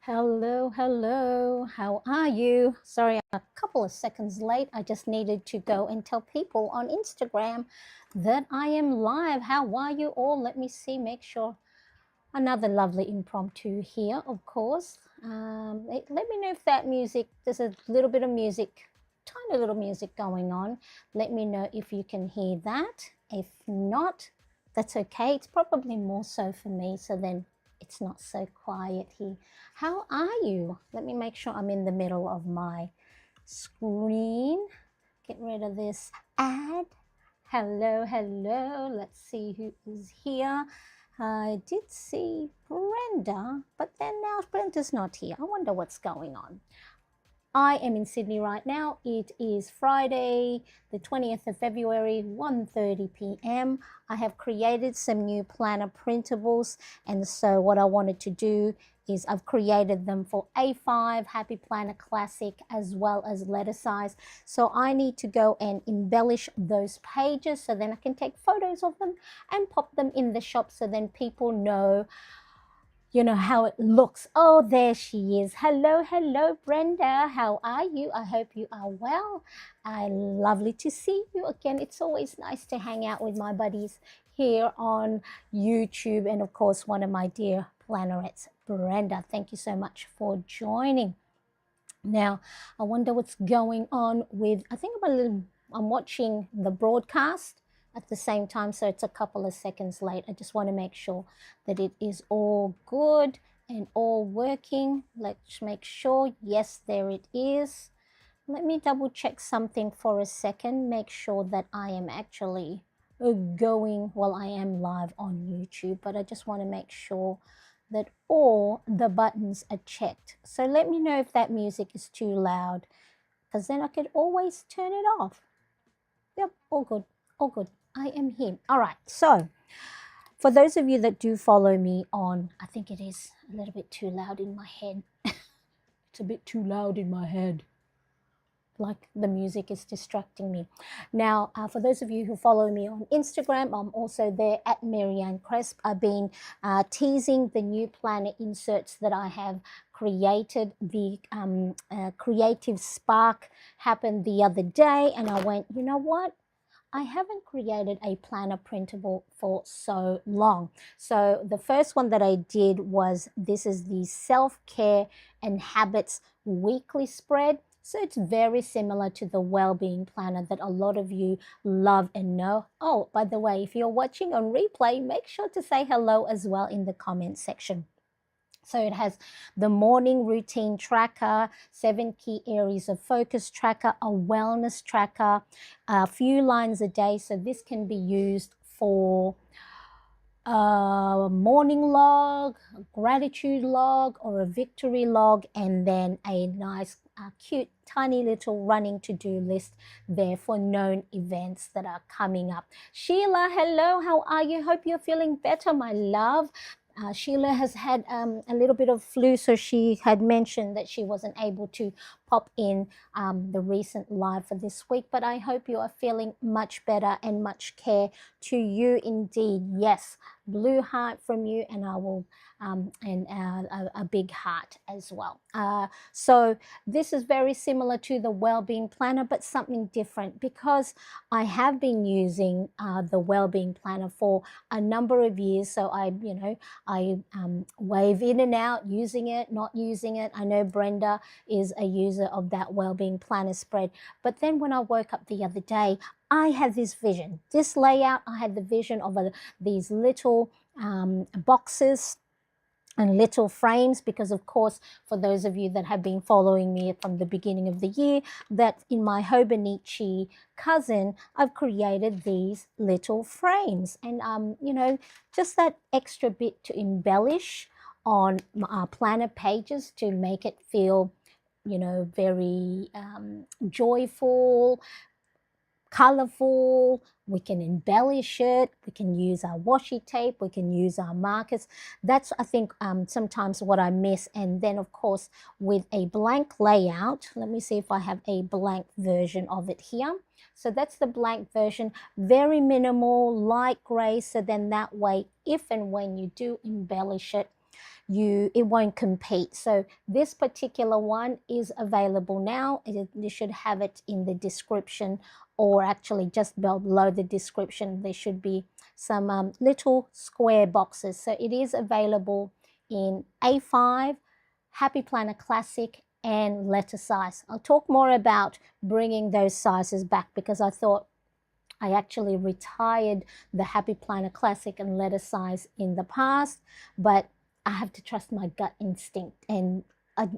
Hello, hello. How are you? Sorry, I'm a couple of seconds late. I just needed to go and tell people on Instagram that I am live. How are you all? Let me see, make sure. Another lovely impromptu here, of course. Let me know if that music, there's a little bit of music, tiny little music going on. Let me know if you can hear that. If not, that's okay. It's probably more so for me, so then it's not so quiet here. How are you? Let me make sure I'm in the middle of my screen. Get rid of this ad. Hello, hello. Let's see who is here. I did see Brenda, but then now Brenda's not here. I wonder what's going on. I am in Sydney right now. It is Friday, the 20th of February, 1:30 p.m. I have created some new planner printables, and so what I wanted to do is I've created them for A5, Happy Planner Classic, as well as letter size. So I need to go and embellish those pages so then I can take photos of them and pop them in the shop so then people know how it looks. Oh, there she is. Hello, hello, Brenda. How are you? I hope you are well. Lovely to see you again. It's always nice to hang out with my buddies here on YouTube. And of course, one of my dear plannerettes, Brenda. Thank you so much for joining. Now, I wonder what's going on with, I'm watching the broadcast at the same time, so it's a couple of seconds late. I just want to make sure that it is all good and all working. Let's make sure. Yes, there it is. Let me double check something for a second. Make sure that I am actually going, well, I am live on YouTube, but I just want to make sure that all the buttons are checked. So let me know if that music is too loud, because then I could always turn it off. Yep, all good, all good. I am here. All right, so for those of you that do follow me on, I think it is a little bit too loud in my head. It's a bit too loud in my head. Like the music is distracting me. Now, for those of you who follow me on Instagram, I'm also there at Marianne Cresp. I've been teasing the new planner inserts that I have created. The Creative Spark happened the other day, and I went, you know what? I haven't created a planner printable for so long. So the first one that I did was, this is the Self-Care and Habits Weekly Spread. So it's very similar to the well-being planner that a lot of you love and know. Oh, by the way, if you're watching on replay, make sure to say hello as well in the comment section. So it has the morning routine tracker, 7 key areas of focus tracker, a wellness tracker, a few lines a day. So this can be used for a morning log, a gratitude log, or a victory log, and then a nice, cute, tiny little running to-do list there for known events that are coming up. Sheila, hello, how are you? Hope you're feeling better, my love. Sheila has had a little bit of flu, so she had mentioned that she wasn't able to pop in the recent live for this week, but I hope you are feeling much better, and much care to you indeed. Yes, blue heart from you, and I will and a big heart as well. So this is very similar to the Wellbeing Planner, but something different, because I have been using the Wellbeing Planner for a number of years. So I wave in and out, using it, not using it. I know Brenda is a user of that Wellbeing Planner spread. But then when I woke up the other day, I had this vision, this layout. I had the vision of these little boxes and little frames, because of course, for those of you that have been following me from the beginning of the year, that in my Hobonichi cousin, I've created these little frames, and just that extra bit to embellish on our planner pages to make it feel very joyful, colorful. We can embellish it. We can use our washi tape. We can use our markers. That's, I think, sometimes what I miss. And then, of course, with a blank layout, let me see if I have a blank version of it here. So that's the blank version, very minimal, light gray. So then that way, if and when you do embellish it, it won't compete. So this particular one is available now. You should have it in the description, or actually just below the description there should be some little square boxes. So it is available in A5, Happy Planner Classic, and letter size. I'll talk more about bringing those sizes back, because I thought I actually retired the Happy Planner Classic and letter size in the past, but I have to trust my gut instinct. And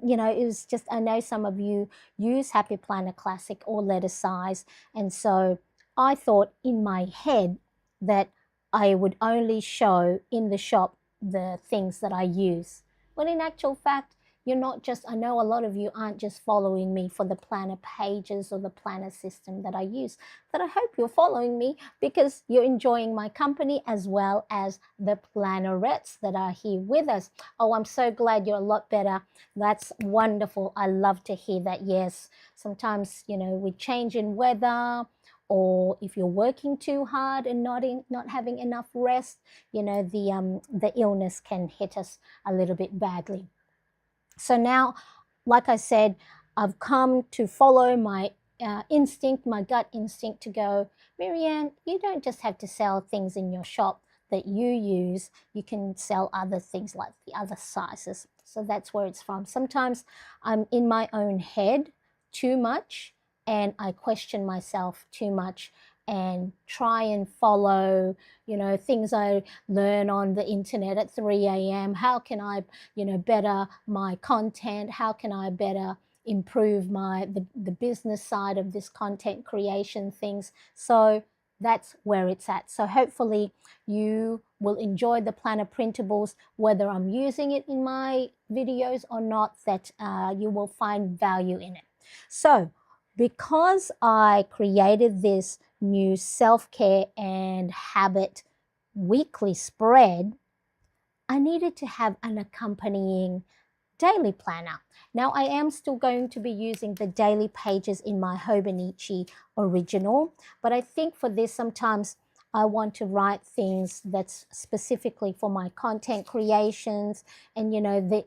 you know, it was just, I know some of you use Happy Planner Classic or letter size, and so I thought in my head that I would only show in the shop the things that I use. When in actual fact, you're not just, I know a lot of you aren't just following me for the planner pages or the planner system that I use, but I hope you're following me because you're enjoying my company as well as the plannerettes that are here with us. Oh, I'm so glad you're a lot better. That's wonderful. I love to hear that. Yes, sometimes, you know, we change in weather, or if you're working too hard and not having enough rest, you know, the illness can hit us a little bit badly. So now, like I said, I've come to follow my instinct, my gut instinct to go, Marianne, you don't just have to sell things in your shop that you use. You can sell other things like the other sizes. So that's where it's from. Sometimes I'm in my own head too much, and I question myself too much and try and follow, you know, things I learn on the internet at 3 a.m. How can I, you know, better my content? How can I better improve the business side of this content creation things? So that's where it's at. So hopefully you will enjoy the planner printables, whether I'm using it in my videos or not, that you will find value in it. So because I created this new self-care and habit weekly spread, I needed to have an accompanying daily planner. Now I am still going to be using the daily pages in my Hobonichi original, but I think for this sometimes I want to write things that's specifically for my content creations, and you know, the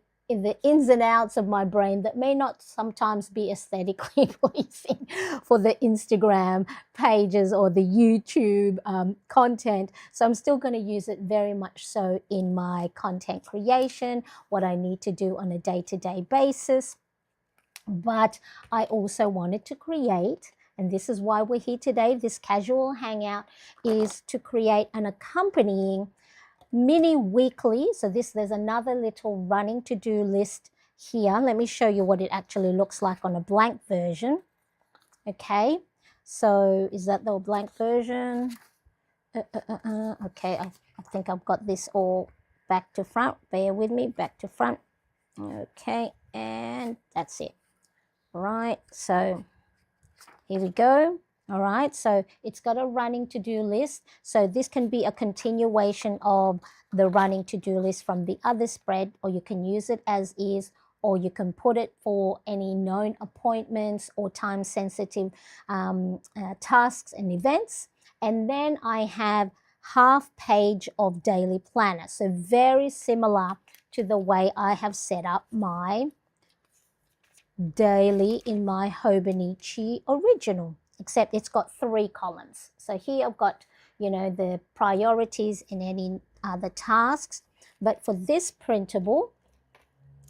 ins and outs of my brain that may not sometimes be aesthetically pleasing for the Instagram pages or the YouTube content. So I'm still going to use it very much so in my content creation, what I need to do on a day-to-day basis. But I also wanted to create, and this is why we're here today, this casual hangout, is to create an accompanying mini weekly. So there's another little running to-do list here. Let me show you what it actually looks like on a blank version. Okay, so is that the blank version? Okay, I think I've got this all back to front. Bear with me, back to front. Okay, and that's it. Right, so here we go. All right, so it's got a running to-do list. So this can be a continuation of the running to-do list from the other spread, or you can use it as is, or you can put it for any known appointments or time-sensitive tasks and events. And then I have half page of daily planner. So very similar to the way I have set up my daily in my Hobonichi original, except it's got 3 columns. So here I've got, you know, the priorities and any other tasks. But for this printable,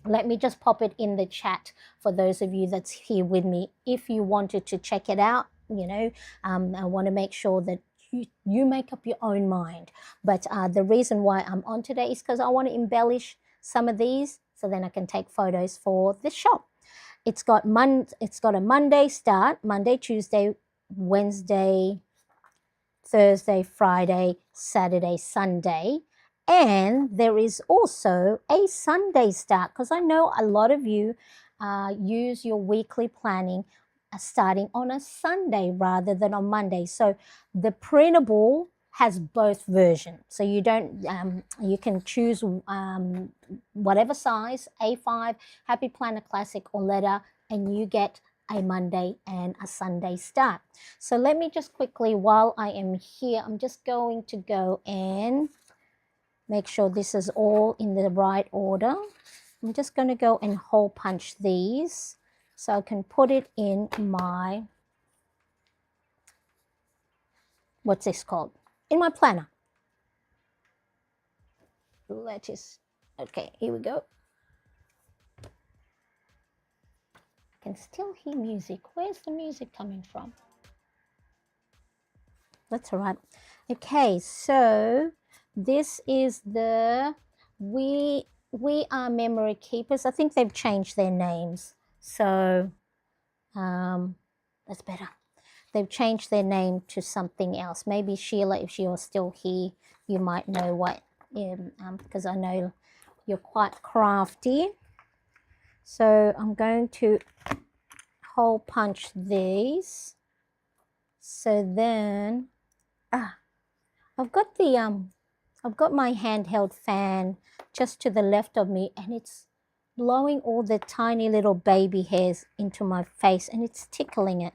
let me just pop it in the chat for those of you that's here with me. If you wanted to check it out, you know, I want to make sure that you make up your own mind. But the reason why I'm on today is because I want to embellish some of these so then I can take photos for the shop. It's got a Monday start, Monday, Tuesday, Wednesday, Thursday, Friday, Saturday, Sunday. And there is also a Sunday start, because I know a lot of you use your weekly planning starting on a Sunday rather than on Monday. So the printable has both versions. So you don't, you can choose whatever size, A5, Happy Planner Classic or letter, and you get a Monday and a Sunday start. So let me just quickly, while I am here, I'm just going to go and Make sure this is all in the right order. I'm just going to go and hole punch these so I can put it in my, what's this called? In my planner. Lettuce. Okay, here we go. I can still hear music. Where's the music coming from? That's all right. Okay, so this is the We Are Memory Keepers. I think they've changed their names. So that's better. They've changed their name to something else. Maybe Sheila, if you're still here, you might know what, because I know you're quite crafty. So I'm going to hole punch these. So then, I've got my handheld fan just to the left of me, and it's blowing all the tiny little baby hairs into my face, and it's tickling it.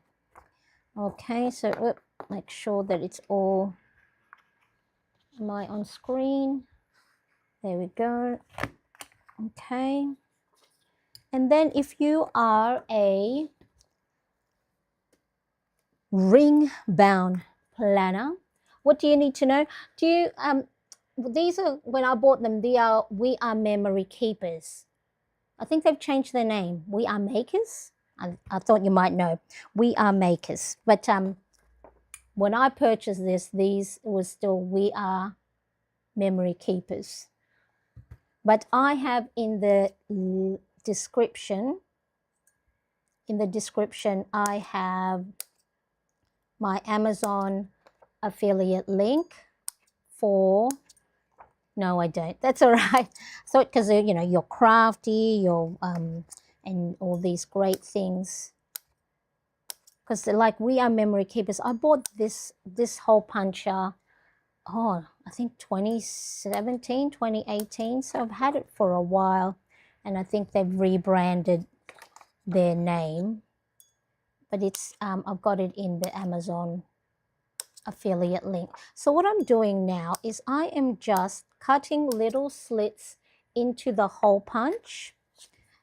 Okay, so make sure that it's all, am I on screen? There we go. Okay. And then if you are a ring bound planner, what do you need to know? Do you these are, when I bought them, We Are Memory Keepers. I think they've changed their name. We Are Makers. I thought you might know. We Are Makers. But when I purchased these was still We Are Memory Keepers. But I have in the description, I have my Amazon affiliate link for, no, I don't. That's all right. So, because, you know, you're crafty, you're, and all these great things. Because like We Are Memory Keepers, I bought this hole puncher, I think 2017, 2018. So I've had it for a while, and I think they've rebranded their name. But it's, I've got it in the Amazon affiliate link. So what I'm doing now is I am just cutting little slits into the hole punch.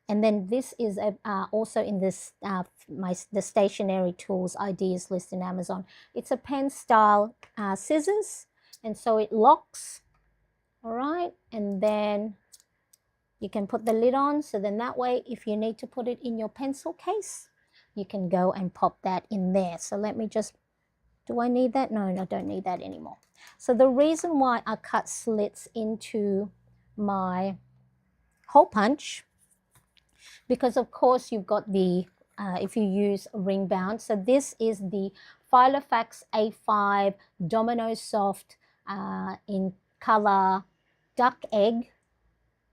And then this is also in this the stationery tools ideas list in Amazon. It's a pen style scissors, and so it locks. All right, and then you can put the lid on, so then that way if you need to put it in your pencil case, you can go and pop that in there. So let me just, do I need that? No, I don't need that anymore. So the reason why I cut slits into my hole punch, because of course you've got the, if you use ring bound, so this is the Filofax A5 Domino Soft in color duck egg.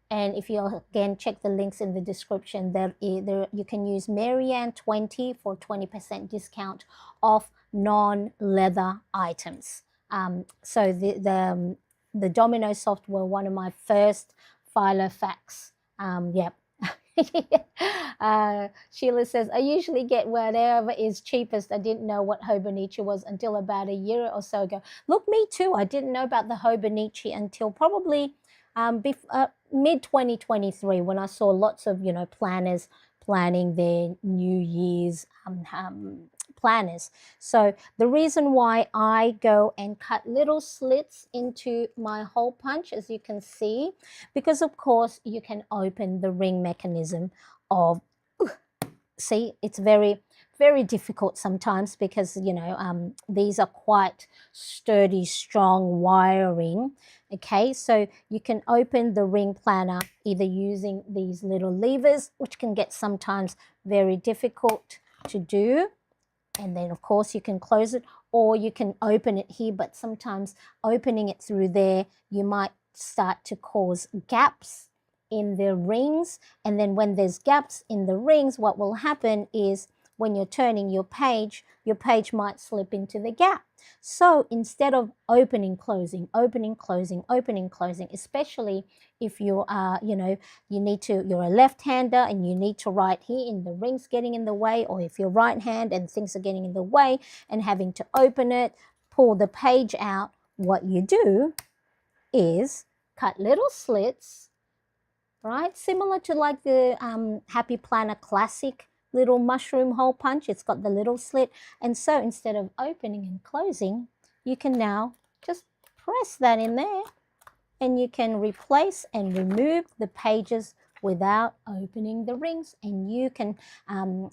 And if you again check the links in the description, there you can use Marianne 20 for 20% discount off non-leather items. So the Domino Soft were one of my first Filofax. Yep. Sheila says, I usually get whatever is cheapest. I didn't know what Hobonichi was until about a year or so ago. Look, me too. I didn't know about the Hobonichi until probably mid 2023, when I saw lots of, you know, planners planning their New Year's planners. So the reason why I go and cut little slits into my hole punch, as you can see, because of course you can open the ring mechanism of, see, it's very, very difficult sometimes because, you know, these are quite sturdy, strong wiring. Okay, so you can open the ring planner either using these little levers, which can get sometimes very difficult to do. And then, of course, you can close it, or you can open it here, but sometimes opening it through there, you might start to cause gaps in the rings. And then when there's gaps in the rings, what will happen is when you're turning your page might slip into the gap. So instead of opening, closing, opening, closing, opening, closing, especially if you are, you know, you're a left-hander and you need to write here and the ring's getting in the way, or if you're right hand and things are getting in the way and having to open it, pull the page out, what you do is cut little slits, right? Similar to like the Happy Planner Classic little mushroom hole punch. It's got the little slit. And so instead of opening and closing, you can now just press that in there and you can replace and remove the pages without opening the rings, and you can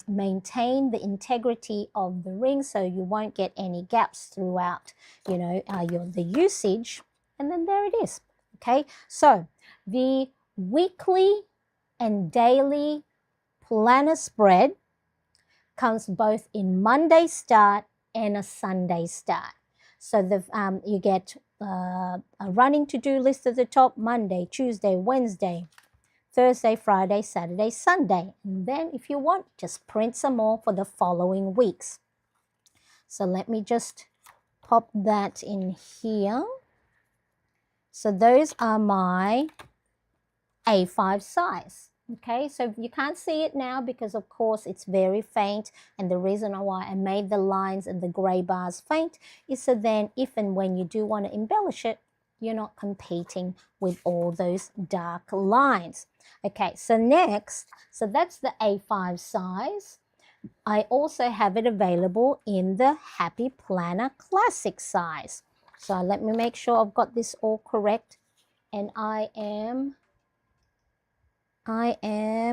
maintain the integrity of the ring so you won't get any gaps throughout, you know, the usage. And then there it is. Okay, so the weekly and daily planner spread comes both in Monday start and a Sunday start. So you get a running to-do list at the top: Monday, Tuesday, Wednesday, Thursday, Friday, Saturday, Sunday. And then if you want, just print some more for the following weeks. So let me just pop that in here. So those are my A5 size. Okay, so you can't see it now because of course it's very faint, and the reason why I made the lines and the gray bars faint is so then if and when you do want to embellish it, you're not competing with all those dark lines. Okay, so next, so that's the A5 size. I also have it available in the Happy Planner Classic size. So let me make sure I've got this all correct, and I am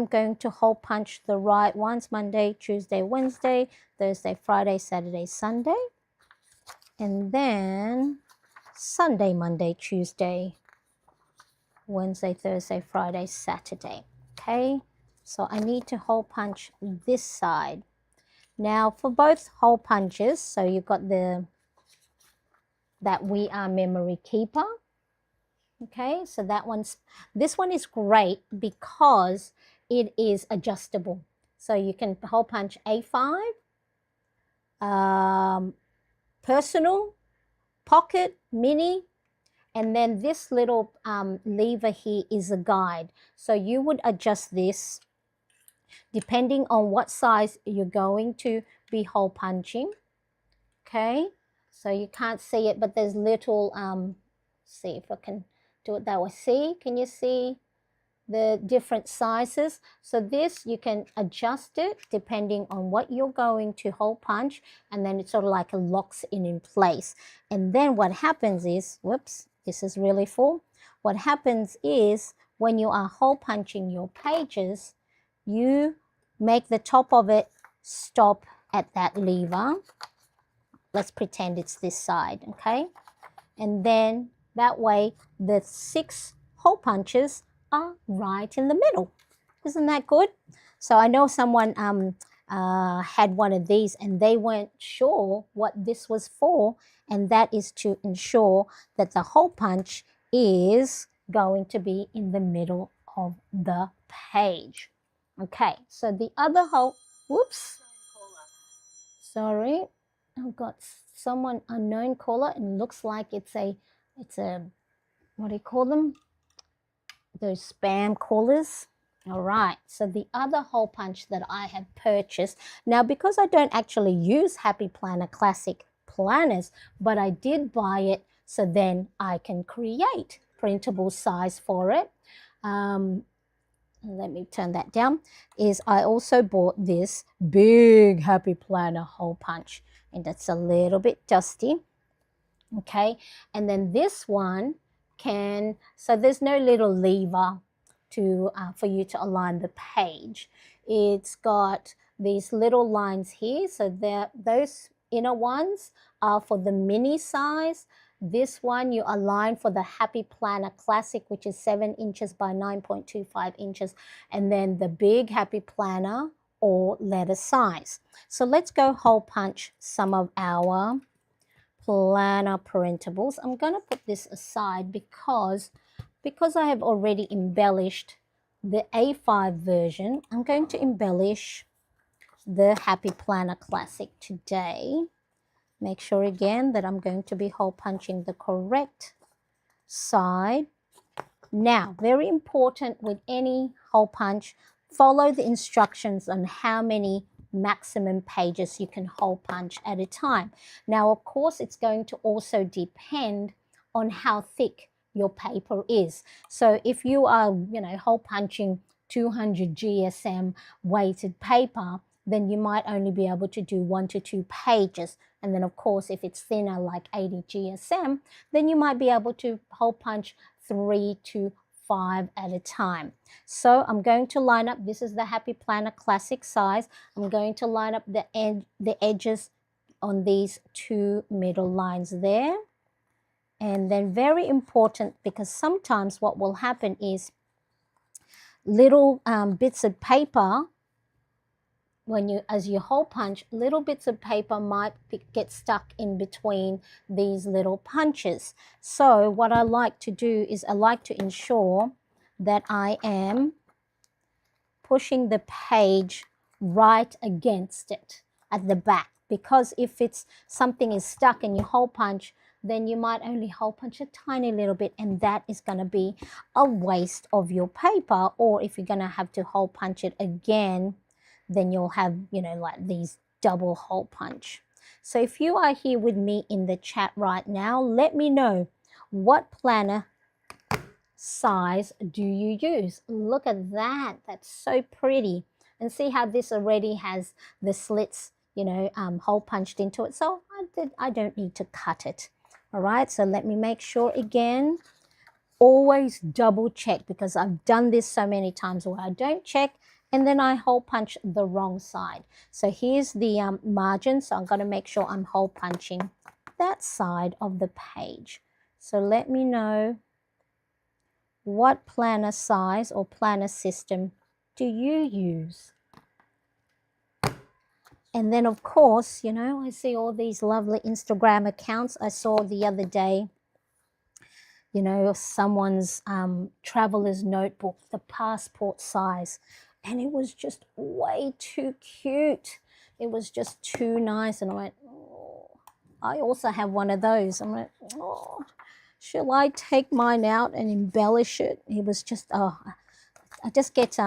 going to hole punch the right ones: Monday, Tuesday, Wednesday, Thursday, Friday, Saturday, Sunday, and then Sunday, Monday, Tuesday, Wednesday, Thursday, Friday, Saturday. Okay, so I need to hole punch this side. Now for both hole punches, so you've got that We Are Memory Keeper. Okay, so this one is great because it is adjustable. So you can hole punch A5, personal, pocket, mini, and then this little lever here is a guide. So you would adjust this depending on what size you're going to be hole punching. Okay, so you can't see it, but there's little, see if I can do it that way. See, can you see the different sizes? So this, you can adjust it depending on what you're going to hole punch, and then it sort of like locks it in place. And then what happens is, whoops, this is really full. What happens is when you are hole punching your pages, you make the top of it stop at that lever. Let's pretend it's this side, okay? And then that way, the 6 hole punches are right in the middle. Isn't that good? So I know someone had one of these and they weren't sure what this was for, and that is to ensure that the hole punch is going to be in the middle of the page. Okay, so the other hole, whoops, sorry, I've got someone unknown caller, and looks like it's a what do you call them? Those spam callers. All right, so the other hole punch that I have purchased, now because I don't actually use Happy Planner Classic planners, but I did buy it so then I can create printable size for it. Let me turn that down. Is I also bought this big Happy Planner hole punch, and that's a little bit dusty. Okay, and then this one so there's no little lever for you to align the page. It's got these little lines here, so those inner ones are for the mini size. This one you align for the Happy Planner Classic, which is 7 inches by 9.25 inches, and then the big Happy Planner or letter size. So let's go hole punch some of our planner printables. I'm going to put this aside because I have already embellished the A5 version. I'm going to embellish the Happy Planner Classic today. Make sure again that I'm going to be hole punching the correct side. Now, very important with any hole punch, follow the instructions on how many maximum pages you can hole punch at a time. Now, of course, it's going to also depend on how thick your paper is. So if you are, you know, hole punching 200 GSM weighted paper, then you might only be able to do 1 to 2 pages. And then of course, if it's thinner like 80 GSM, then you might be able to hole punch 3 to 5 at a time. So I'm going to line up, this is the Happy Planner Classic size. I'm going to line up the edges on these 2 middle lines there. And then very important, because sometimes what will happen is little bits of paper, when you, as you hole punch, little bits of paper might get stuck in between these little punches. So what I like to do is I like to ensure that I am pushing the page right against it at the back, because if it's something is stuck and you hole punch, then you might only hole punch a tiny little bit, and that is going to be a waste of your paper. Or if you're going to have to hole punch it again, then you'll have, you know, like these double hole punch. So if you are here with me in the chat right now, let me know, what planner size do you use? Look at that. That's so pretty. And see how this already has the slits, you know, hole punched into it. So I don't need to cut it. All right, so let me make sure again. Always double check, because I've done this so many times where I don't check and then I hole punch the wrong side. So here's the margin. So I'm going to make sure I'm hole punching that side of the page. So let me know, what planner size or planner system do you use? And then, of course, you know, I see all these lovely Instagram accounts. I saw the other day, you know, someone's traveler's notebook, the passport size. And it was just way too cute. It was just too nice. And I went, oh, I also have one of those. I'm like, oh, shall I take mine out and embellish it? It was just, oh, I just get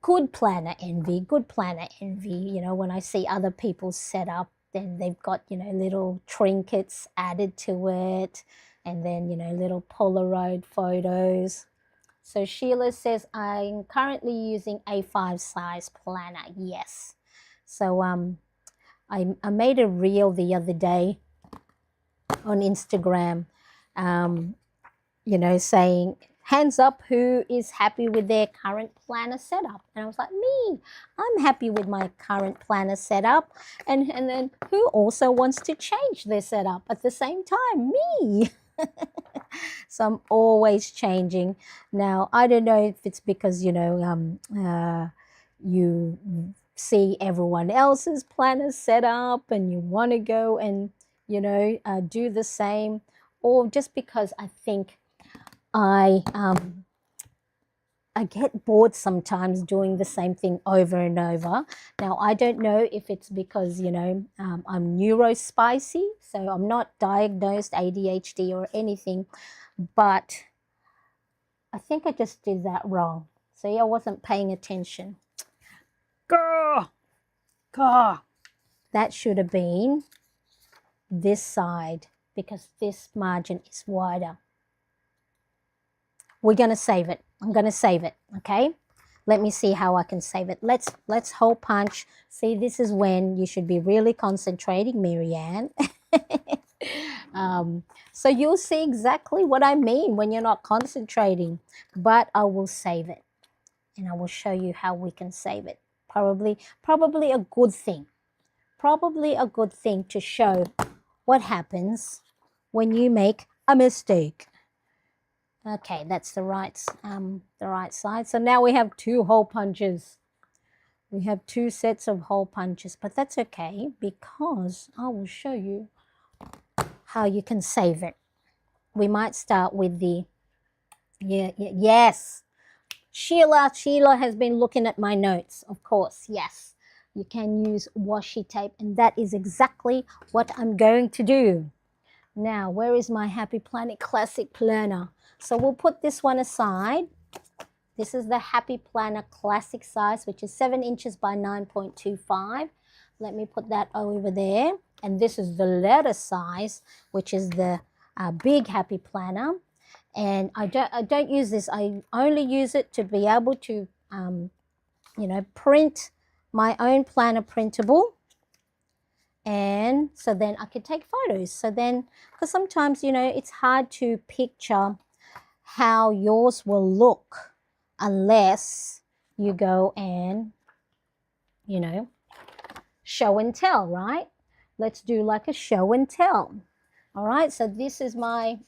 good planner envy, you know, when I see other people's setup, then they've got, you know, little trinkets added to it, and then, you know, little Polaroid photos. So Sheila says, I'm currently using A5 size planner. Yes. So I made a reel the other day on Instagram, you know, saying, hands up who is happy with their current planner setup. And I was like, me, I'm happy with my current planner setup. And then who also wants to change their setup at the same time? Me. So I'm always changing. Now, I don't know if it's because, you know, you see everyone else's planner setup and you want to go and, you know, do the same, or just because I think I get bored sometimes doing the same thing over and over. Now, I don't know if it's because, you know, I'm neurospicy, so I'm not diagnosed ADHD or anything, but I think I just did that wrong. So yeah, I wasn't paying attention. That should have been this side, because this margin is wider. We're going to save it. I'm going to save it, okay? Let me see how I can save it. Let's hole punch. See, this is when you should be really concentrating, Marianne. So you'll see exactly what I mean when you're not concentrating. But I will save it, and I will show you how we can save it. Probably a good thing. Probably a good thing to show what happens when you make a mistake. Okay, that's the right side. So now we have 2 hole punches. We have 2 sets of hole punches, but that's okay, because I will show you how you can save it. We might start with the, yes. Sheila has been looking at my notes, of course, yes. You can use washi tape, and that is exactly what I'm going to do. Now, where is my Happy Planet Classic Planner? So we'll put this one aside. This is the Happy Planner Classic size, which is 7 inches by 9.25. Let me put that over there. And this is the letter size, which is the big Happy Planner. And I don't use this. I only use it to be able to you know, print my own planner printable. And so then I could take photos. So then, because sometimes, you know, it's hard to picture how yours will look unless you go and, you know, show and tell, right? Let's do like a show and tell. All right, so this is my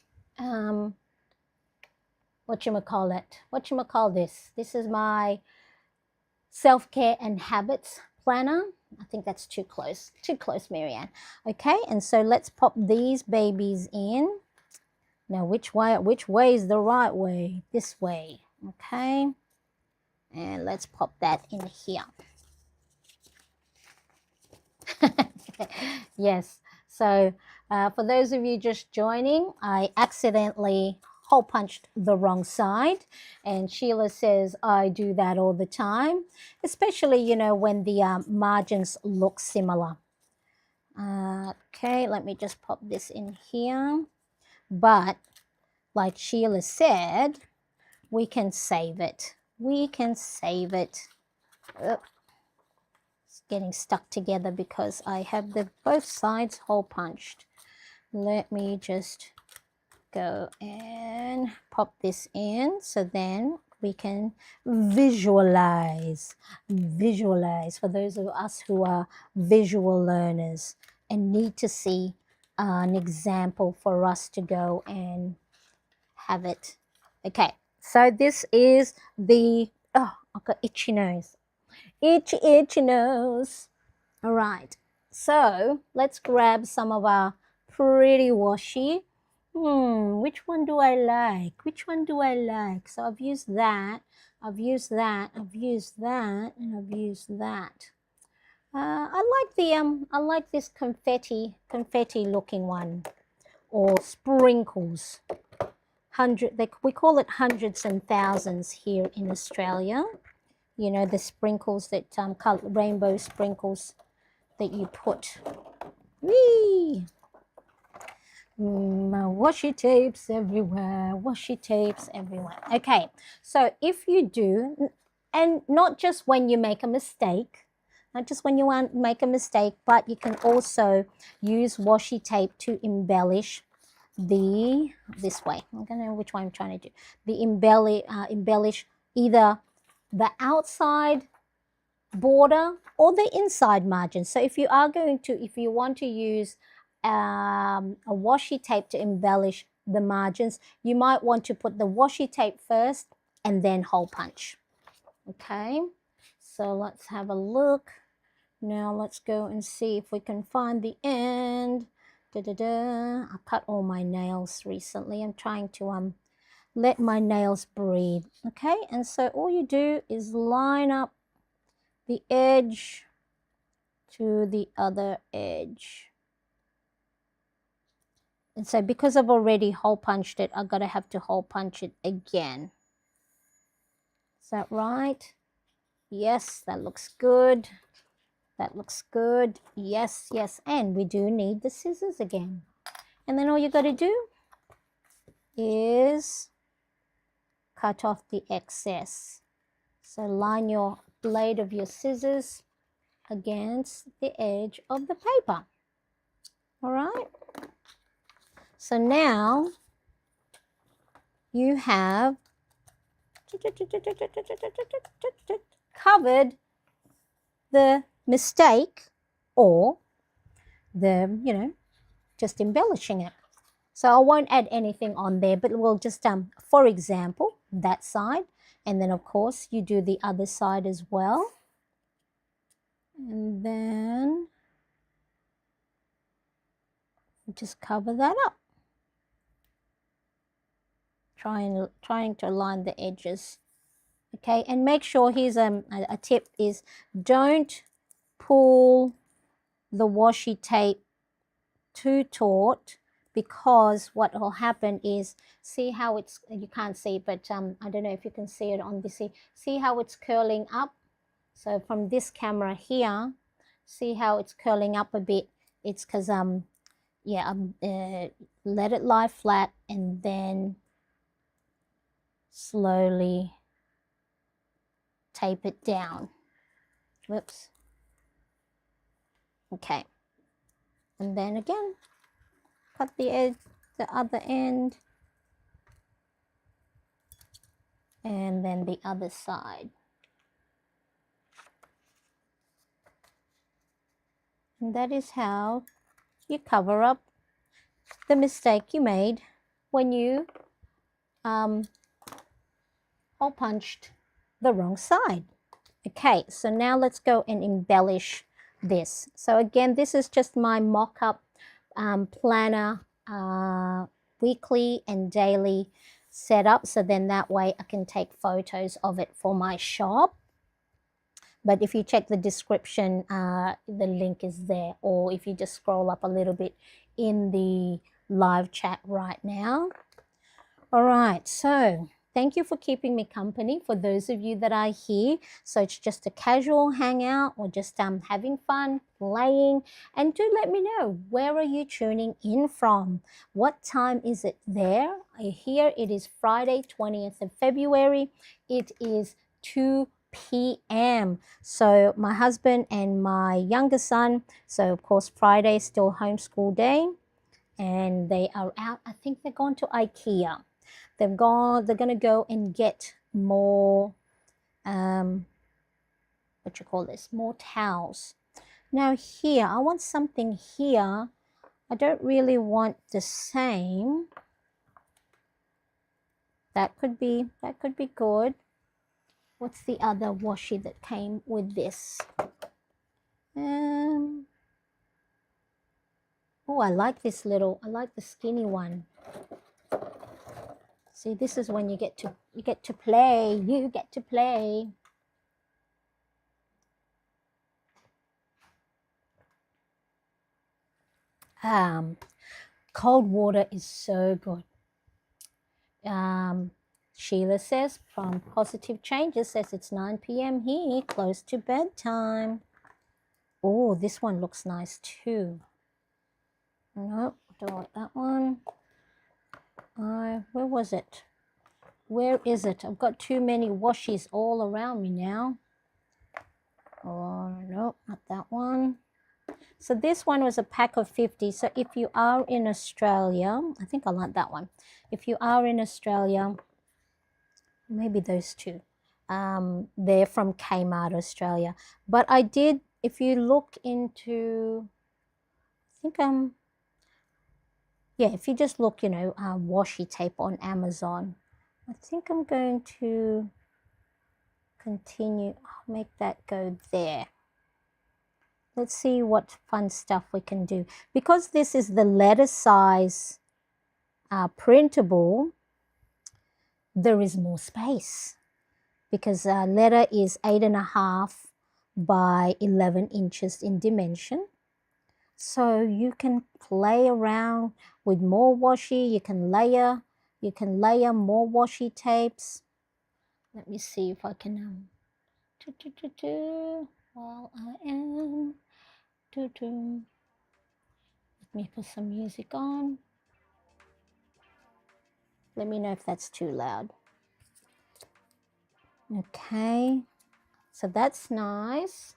whatchamacallit? This is my self-care and habits planner. I think that's too close, Marianne. Okay, and so let's pop these babies in. Now, which way is the right way? This way, okay? And let's pop that in here. Yes, so for those of you just joining, I accidentally hole punched the wrong side, and Sheila says I do that all the time, especially, you know, when the margins look similar. Okay, let me just pop this in here. But like Sheila said, we can save it. We can save it. It's getting stuck together because I have the both sides hole punched. Let me just go and pop this in so then we can visualize for those of us who are visual learners and need to see an example for us to go and have it. Okay, so this is the, oh, I've got itchy nose. Itchy nose. All right, so let's grab some of our pretty washi. Which one do I like? Which one do I like? So I've used that, I've used that, I've used that, and I've used that. I like this confetti looking one, or sprinkles. We call it hundreds and thousands here in Australia. You know, the sprinkles that rainbow sprinkles that you put. Whee! Washi tapes everywhere, washi tapes everywhere. Okay, so if you do, and not just when you make a mistake, not just when you want make a mistake, but you can also use washi tape to embellish this way. I don't know which one I'm trying to do. The embellish either the outside border or the inside margin. So if you want to use a washi tape to embellish the margins, you might want to put the washi tape first and then hole punch. Okay, so let's have a look. Now let's go and see if we can find the end. I cut all my nails recently. I'm trying to let my nails breathe. Okay, and so all you do is line up the edge to the other edge. And so because I've already hole punched it, I've got to have to hole punch it again. Is that right? Yes, that looks good. That looks good. Yes, yes. And we do need the scissors again. And then all you got to do is cut off the excess. So line your blade of your scissors against the edge of the paper. All right. So now you have covered the mistake or the, you know, just embellishing it. So I won't add anything on there, but we'll just, for example, that side. And then, of course, you do the other side as well. And then just cover that up. Trying to align the edges. Okay, and make sure, here's a tip is don't pull the washi tape too taut, because what will happen is, see how it's, you can't see it, but I don't know if you can see it on this, see how it's curling up. So from this camera here, see how it's curling up a bit. It's because let it lie flat and then slowly tape it down. Whoops. Okay. And then again, cut the edge, the other end, and then the other side. And that is how you cover up the mistake you made when you hole punched the wrong side. Okay, so now let's go and embellish this. So again, this is just my mock-up planner, weekly and daily setup. So then that way I can take photos of it for my shop. But if you check the description, the link is there. Or if you just scroll up a little bit in the live chat right now. All right, so thank you for keeping me company for those of you that are here. So it's just a casual hangout or just having fun, playing. And do let me know, where are you tuning in from? What time is it there? Here it is Friday, 20th of February. It is 2 p.m. So my husband and my younger son, so of course Friday is still homeschool day, and they are out. I think they're going to IKEA. They're going to go and get more, what you call this, more towels. Now here, I want something here. I don't really want the same. That could be good. What's the other washi that came with this? Oh, I like this little, I like the skinny one. See, this is when you get to play. You get to play. Cold water is so good. Sheila says from Positive Changes, says it's 9 p.m. here, close to bedtime. Oh, this one looks nice too. Nope, I don't want that one. Where was it? Where is it? I've got too many washies all around me now. Oh, no, not that one. So this one was a pack of 50. So if you are in Australia, I think I like that one. If you are in Australia, maybe those two. They're from Kmart, Australia. But I did, if you look into, I think yeah, if you just look, washi tape on Amazon, I think I'm going to continue, make that go there. Let's see what fun stuff we can do. Because this is the letter size printable, there is more space. Because letter is 8.5 by 11 inches in dimension. So you can play around with more washi. You can layer more washi tapes. Let me see if I can while I am let me put some music on. Let me know if that's too loud. Okay, so that's nice.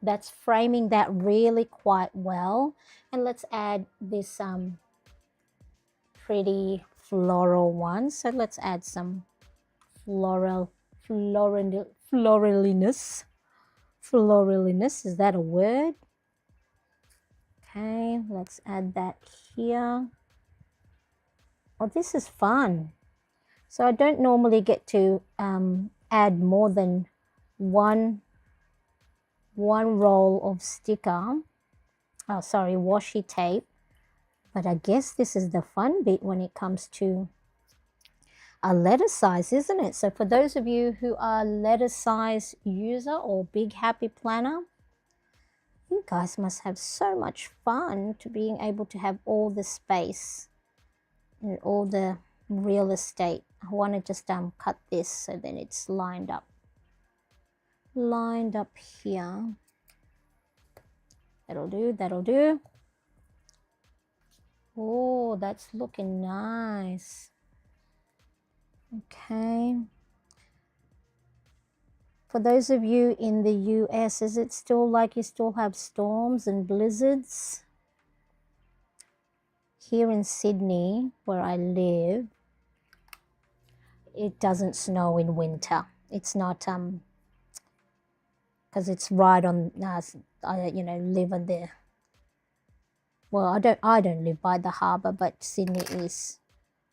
That's framing that really quite well. And let's add this pretty floral one. So let's add some floraliness. Floraliness, is that a word? Okay, let's add that here. Oh, this is fun. So I don't normally get to add more than one roll of sticker. Oh, sorry, washi tape. But I guess this is the fun bit when it comes to a letter size, isn't it? So for those of you who are letter size user or big happy planner, you guys must have so much fun to being able to have all the space and all the real estate. I want to just cut this so then it's lined up here. That'll do. Oh, that's looking nice. Okay. For those of you in the US, is it still like you still have storms and blizzards? Here in Sydney, where I live, it doesn't snow in winter. It's not because it's right on. I live on the. Well, I don't live by the harbour, but Sydney is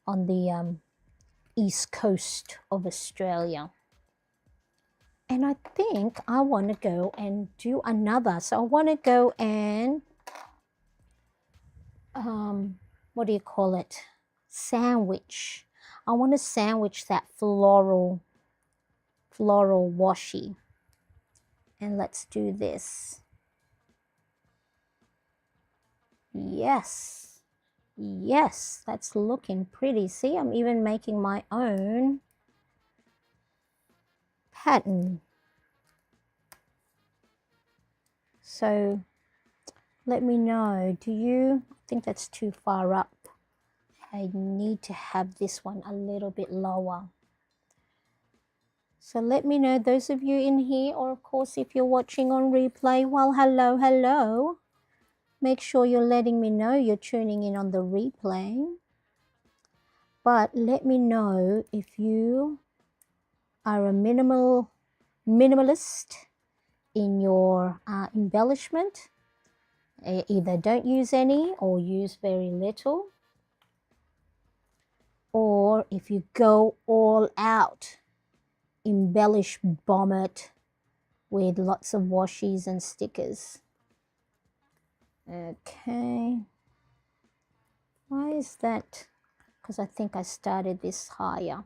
on the east coast of Australia. And I think I want to go and do another. So I want to go and what do you call it? Sandwich. I want to sandwich that floral washi. And let's do this. Yes. Yes, that's looking pretty. See, I'm even making my own pattern. So let me know. Do you think that's too far up? I need to have this one a little bit lower. So let me know, those of you in here, or of course if you're watching on replay, well, hello. Make sure you're letting me know you're tuning in on the replay. But let me know if you are a minimalist in your embellishment. Either don't use any or use very little. Or if you go all out, embellish, bomb it with lots of washies and stickers. Okay. Why is that? Because I think I started this higher.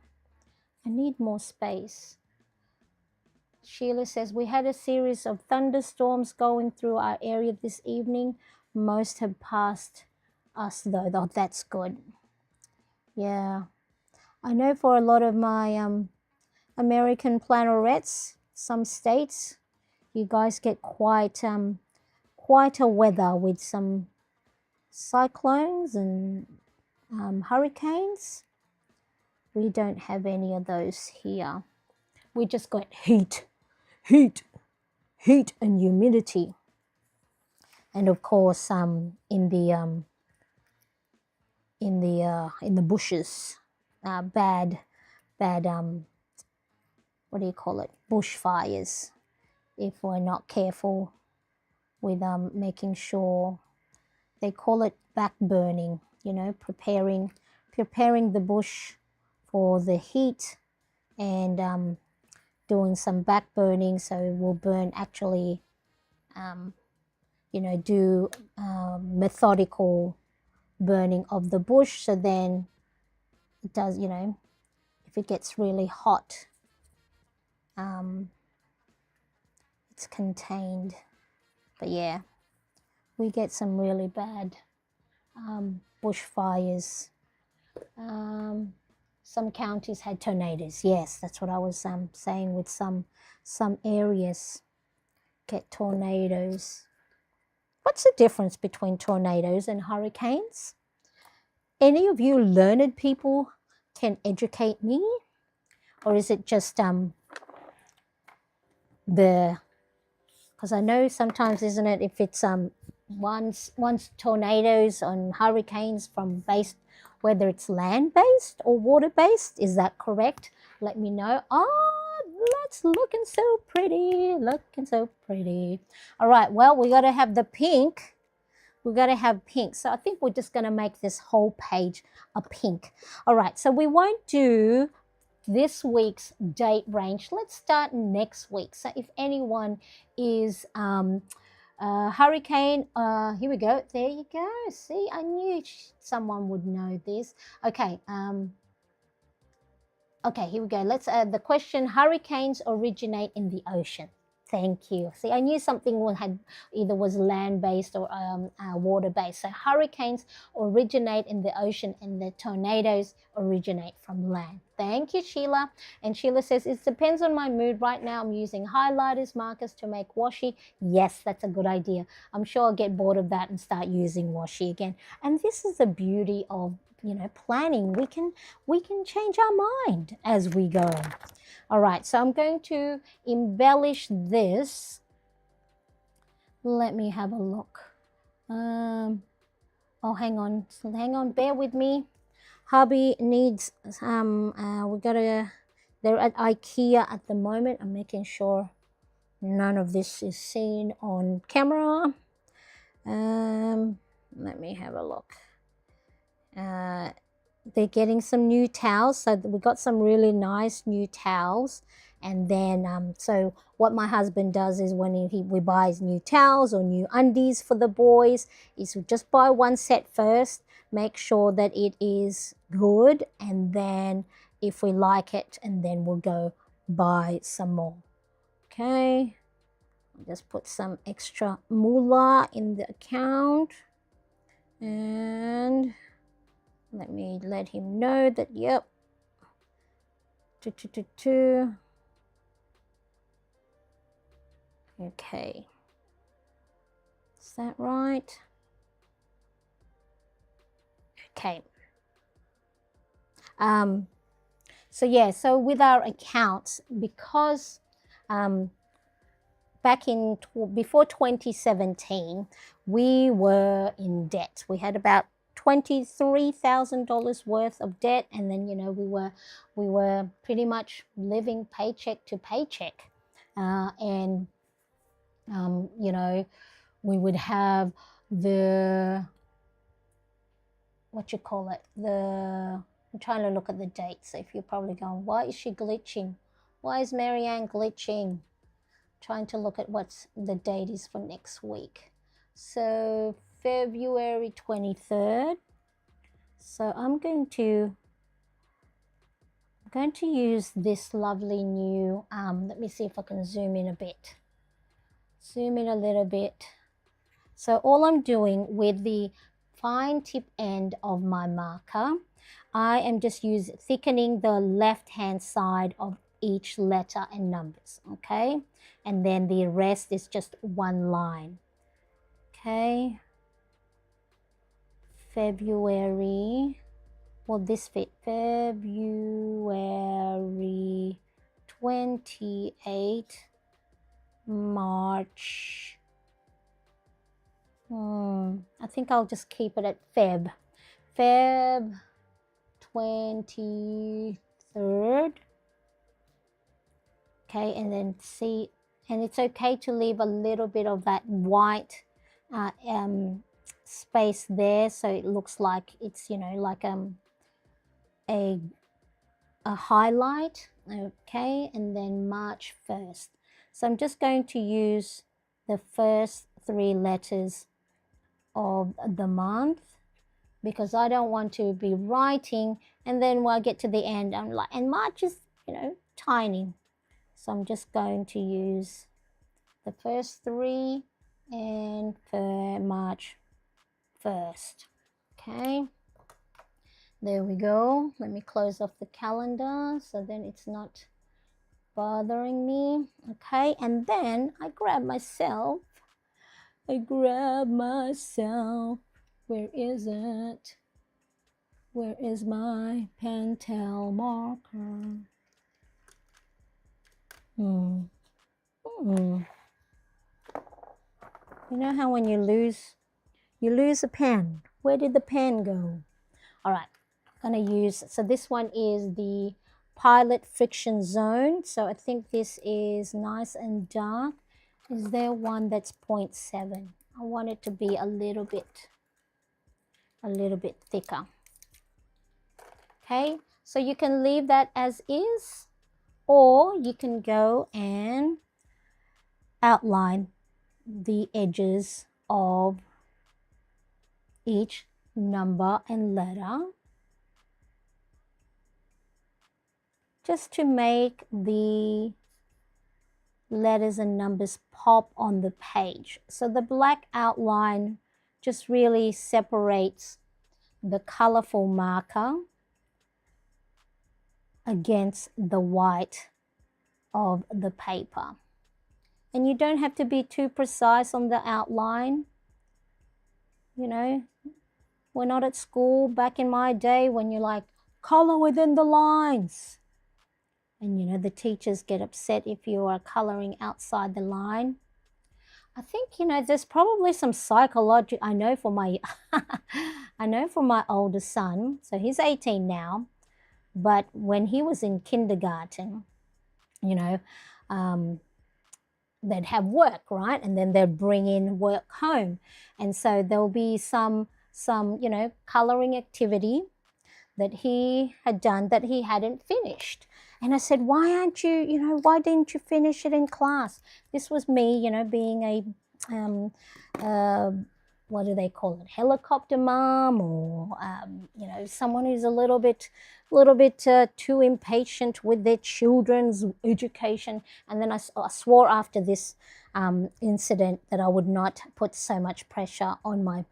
I need more space. Sheila says, we had a series of thunderstorms going through our area this evening. Most have passed us though. Oh, that's good. Yeah. I know for a lot of my American plannerettes, some states, you guys get quite a weather with some cyclones and hurricanes. We don't have any of those here. We just got heat and humidity. And of course, in the bushes, bad what do you call it? Bushfires. If we're not careful with making sure, they call it back burning. You know, preparing the bush for the heat and doing some back burning, so we'll burn actually. Do methodical burning of the bush, so then it does, if it gets really hot, it's contained. But yeah, we get some really bad bushfires. Some counties had tornadoes. Yes, that's what I was saying, with some areas get tornadoes. What's the difference between tornadoes and hurricanes? Any of you learned people can educate me? Or is it just because I know sometimes, isn't it, if it's once tornadoes and hurricanes from whether it's land-based or water-based, is that correct? Let me know. Oh, that's looking so pretty, All right, well, we got to have the pink. We got to have pink. So I think we're just going to make this whole page a pink. All right, so we won't do this week's date range. Let's start next week. So if anyone is hurricane, here we go. There you go. See, I knew someone would know this. Okay. Okay, here we go. Let's add the question. Hurricanes originate in the ocean. Thank you. See, I knew something was land-based or water-based. So hurricanes originate in the ocean and the tornadoes originate from land. Thank you, Sheila. And Sheila says, it depends on my mood. Right now, I'm using highlighters, markers to make washi. Yes, that's a good idea. I'm sure I'll get bored of that and start using washi again. And this is the beauty of you know, planning, we can change our mind as we go. All right, so I'm going to embellish this. Let me have a look. Oh, hang on, bear with me. Hubby needs they're at IKEA at the moment. I'm making sure none of this is seen on camera. Let me have a look. They're getting some new towels, so we got some really nice new towels. And then so what my husband does is when we buys new towels or new undies for the boys, is we just buy one set first, make sure that it is good, and then if we like it, and then we'll go buy some more. Okay, I'll just put some extra moolah in the account, and let me let him know that, yep, okay, is that right? Okay. So yeah, so with our accounts, because back in before 2017, we were in debt. We had about $23,000 worth of debt, and then, you know, we were pretty much living paycheck to paycheck, and you know, we would have the, what you call it, I'm trying to look at the dates. If you're probably going, why is she glitching? Why is Marianne glitching? Trying to look at what's the date is for next week. So February 23rd. So I'm going to use this lovely new, let me see if I can zoom in a bit. Zoom in a little bit. So all I'm doing with the fine tip end of my marker, I am just thickening the left hand side of each letter and numbers, okay? And then the rest is just one line. Okay, February, will this fit? February 28, March, I think I'll just keep it at Feb 23rd. Okay, and then see, and it's okay to leave a little bit of that white space there, so it looks like it's, you know, like a highlight. Okay, and then March 1st. So I'm just going to use the first 3 letters of the month, because I don't want to be writing and then when I get to the end, I'm like, and March is, you know, tiny. So I'm just going to use the first 3 and for March 1st. Okay, there we go. Let me close off the calendar so then it's not bothering me. Okay, and then I grab myself, where is it? Where is my Pentel marker? You know how when you lose a pen, where did the pen go? All right, I'm gonna use, so this one is the Pilot Friction Zone. So I think this is nice and dark. Is there one that's 0.7? I want it to be a little bit thicker. Okay, so you can leave that as is, or you can go and outline the edges of each number and letter, just to make the letters and numbers pop on the page. So the black outline just really separates the colorful marker against the white of the paper. And you don't have to be too precise on the outline, you know, we're not at school back in my day when you're like, color within the lines. And, you know, the teachers get upset if you are coloring outside the line. I think, you know, there's probably some psychological, I know for my, I know for my older son, so he's 18 now, but when he was in kindergarten, you know, they'd have work, right? And then they'd bring in work home. And so there'll be some, you know, coloring activity that he had done that he hadn't finished. And I said, why aren't you, you know, why didn't you finish it in class? This was me, you know, being a, what do they call it? Helicopter mom, or, you know, someone who's a little bit too impatient with their children's education. And then I swore after this incident that I would not put so much pressure on my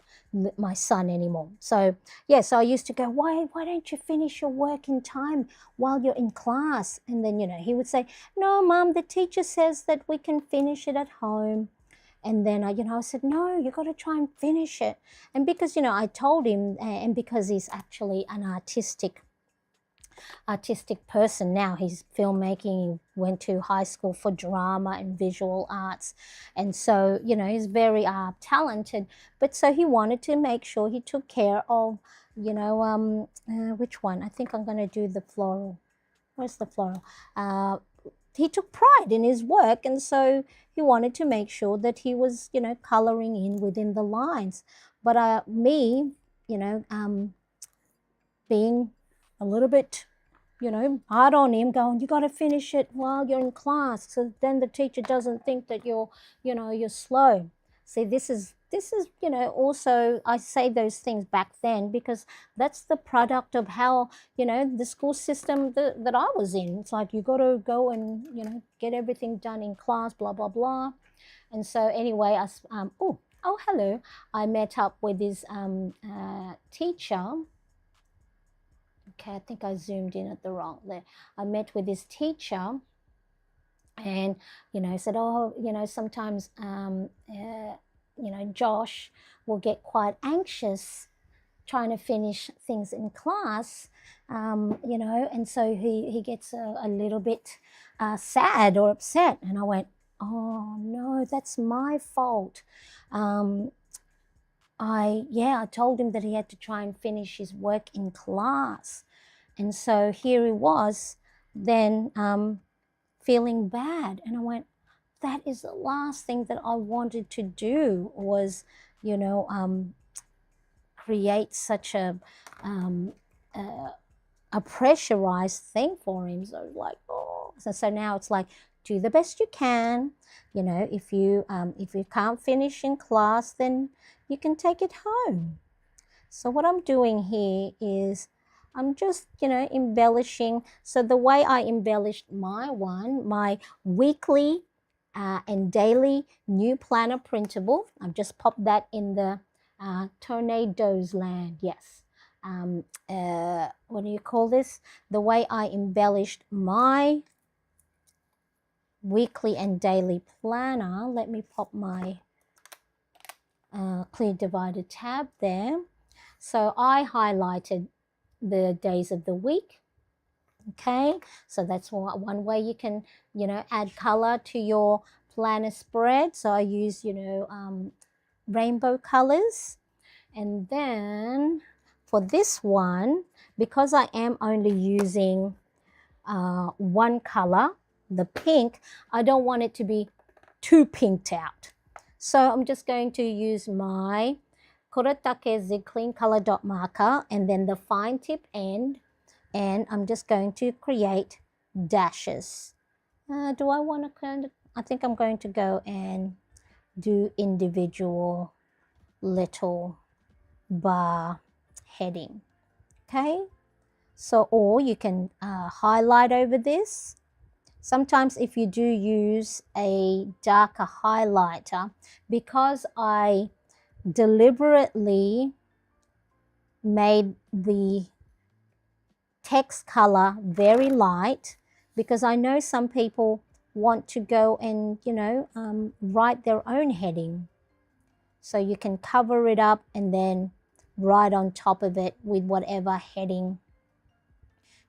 son anymore. So yeah, so I used to go, why don't you finish your work in time while you're in class? And then, you know, he would say, no, Mom, the teacher says that we can finish it at home. And then you know, I said, no, you got to try and finish it. And because, you know, I told him, and because he's actually an artistic person now, he's filmmaking, he went to high school for drama and visual arts, and so, you know, he's very talented, but so he wanted to make sure he took care of, you know, which one? I think I'm going to do the floral. Where's the floral? He took pride in his work, and so he wanted to make sure that he was, you know, coloring in within the lines. But me, you know, being a little bit, you know, hard on him, going, you got to finish it while you're in class, so then the teacher doesn't think that you're, you know, you're slow. See, this is, you know, also, I say those things back then because that's the product of how, you know, the school system that I was in. It's like, you got to go and, you know, get everything done in class, blah, blah, blah. And so anyway, oh, hello. I met up with this teacher. Okay, I think I zoomed in at the wrong there. I met with this teacher, and, you know, said, oh, you know, sometimes, you know, Josh will get quite anxious trying to finish things in class, you know, and so he gets a little bit sad or upset. And I went, oh no, that's my fault. I told him that he had to try and finish his work in class. And so here he was then feeling bad. And I went, that is the last thing that I wanted to do, was, you know, create such a pressurized thing for him. So like, oh, so now it's like, do the best you can. You know, if you can't finish in class, then you can take it home. So what I'm doing here is I'm just, you know, embellishing. So the way I embellished my weekly and daily new planner printable, I've just popped that in the tornadoes land. Yes. What do you call this? The way I embellished my weekly and daily planner. Let me pop my clear divider tab there. So I highlighted the days of the week. Okay, so that's one way you can, you know, add color to your planner spread. So I use, you know, rainbow colors. And then for this one, because I am only using one color, the pink, I don't want it to be too pinked out. So I'm just going to use my Kuretake Zig Clean Color Dot marker and then the fine tip end, and I'm just going to create dashes. Do I want to kind of, I think I'm going to go and do individual little bar heading. Okay, so, or you can highlight over this. Sometimes if you do use a darker highlighter, because I deliberately made the text color very light, because I know some people want to go and, you know, write their own heading. So you can cover it up and then right on top of it with whatever heading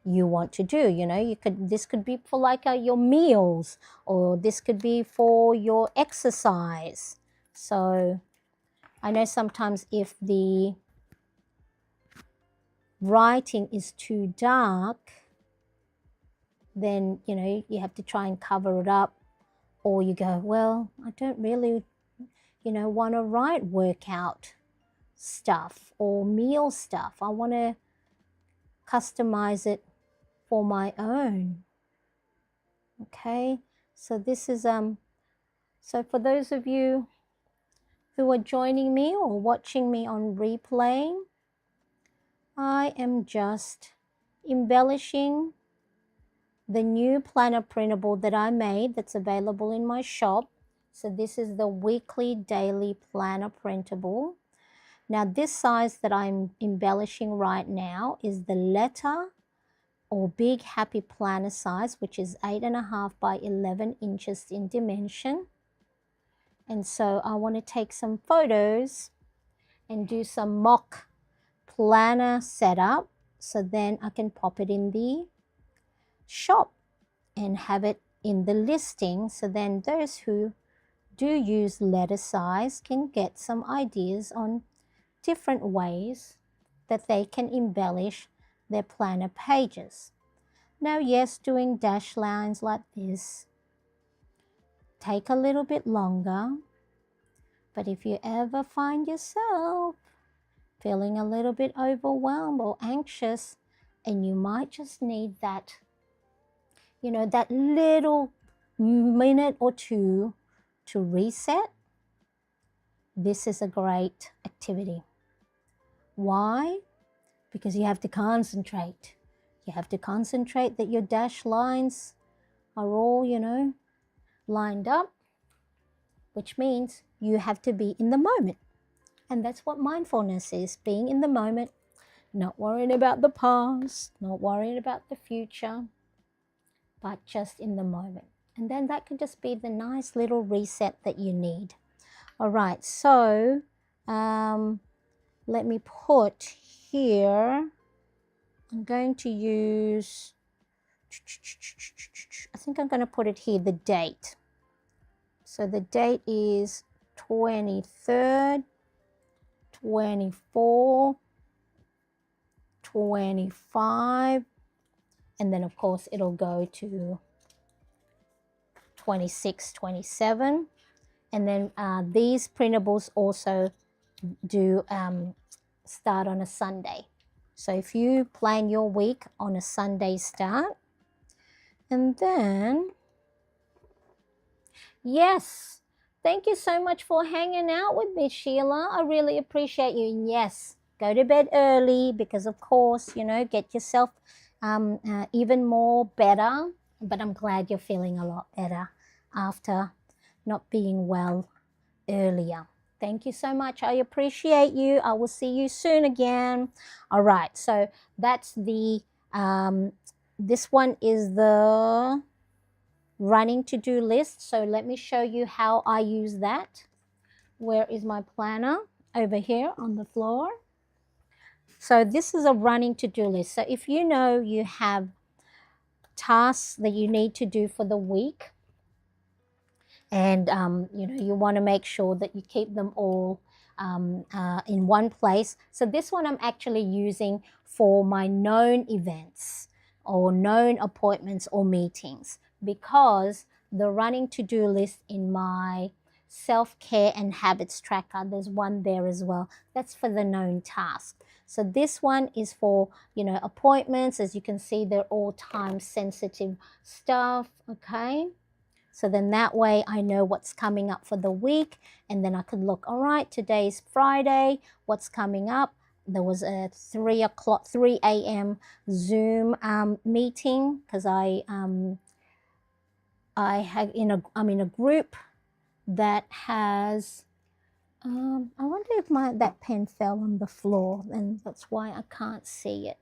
you want to do. You know, this could be for like your meals, or this could be for your exercise. So I know sometimes if the writing is too dark, then, you know, you have to try and cover it up, or you go, well, I don't really, you know, want to write workout stuff or meal stuff. I want to customize it for my own. Okay, so this is so for those of you who are joining me or watching me on replay, I am just embellishing the new planner printable that I made that's available in my shop. So this is the weekly daily planner printable. Now this size that I'm embellishing right now is the letter or big happy planner size, which is 8.5 by 11 inches in dimension. And so I want to take some photos and do some mock planner setup, so then I can pop it in the shop and have it in the listing, so then those who do use letter size can get some ideas on different ways that they can embellish their planner pages. Now, yes, doing dash lines like this take a little bit longer, but if you ever find yourself feeling a little bit overwhelmed or anxious, and you might just need that, you know, that little minute or two to reset, this is a great activity. Why? Because you have to concentrate. You have to concentrate that your dash lines are all, you know, lined up, which means you have to be in the moment. And that's what mindfulness is, being in the moment, not worrying about the past, not worrying about the future, but just in the moment. And then that can just be the nice little reset that you need. All right, so let me put here, I'm going to use, I think I'm going to put it here, the date. So the date is 23rd, 24, 25, and then of course it'll go to 26, 27. And then these printables also do start on a Sunday. So if you plan your week on a Sunday start, and then, yes, thank you so much for hanging out with me, Sheila. I really appreciate you. And yes, go to bed early because, of course, you know, get yourself even more better. But I'm glad you're feeling a lot better after not being well earlier. Thank you so much. I appreciate you. I will see you soon again. All right, so that's the, this one is the running to-do list. So let me show you how I use that. Where is my planner? Over here on the floor. So this is a running to-do list. So if you know you have tasks that you need to do for the week, and you know, you want to make sure that you keep them all in one place. So this one I'm actually using for my known events or known appointments or meetings, because the running to-do list in my self-care and habits tracker, there's one there as well. That's for the known task. So this one is for, you know, appointments. As you can see, they're all time sensitive stuff. Okay. So then that way I know what's coming up for the week, and then I could look, all right, today's Friday, what's coming up? There was a 3 a.m. Zoom meeting, because I'm in a group that has, I wonder if that pen fell on the floor, and that's why I can't see it.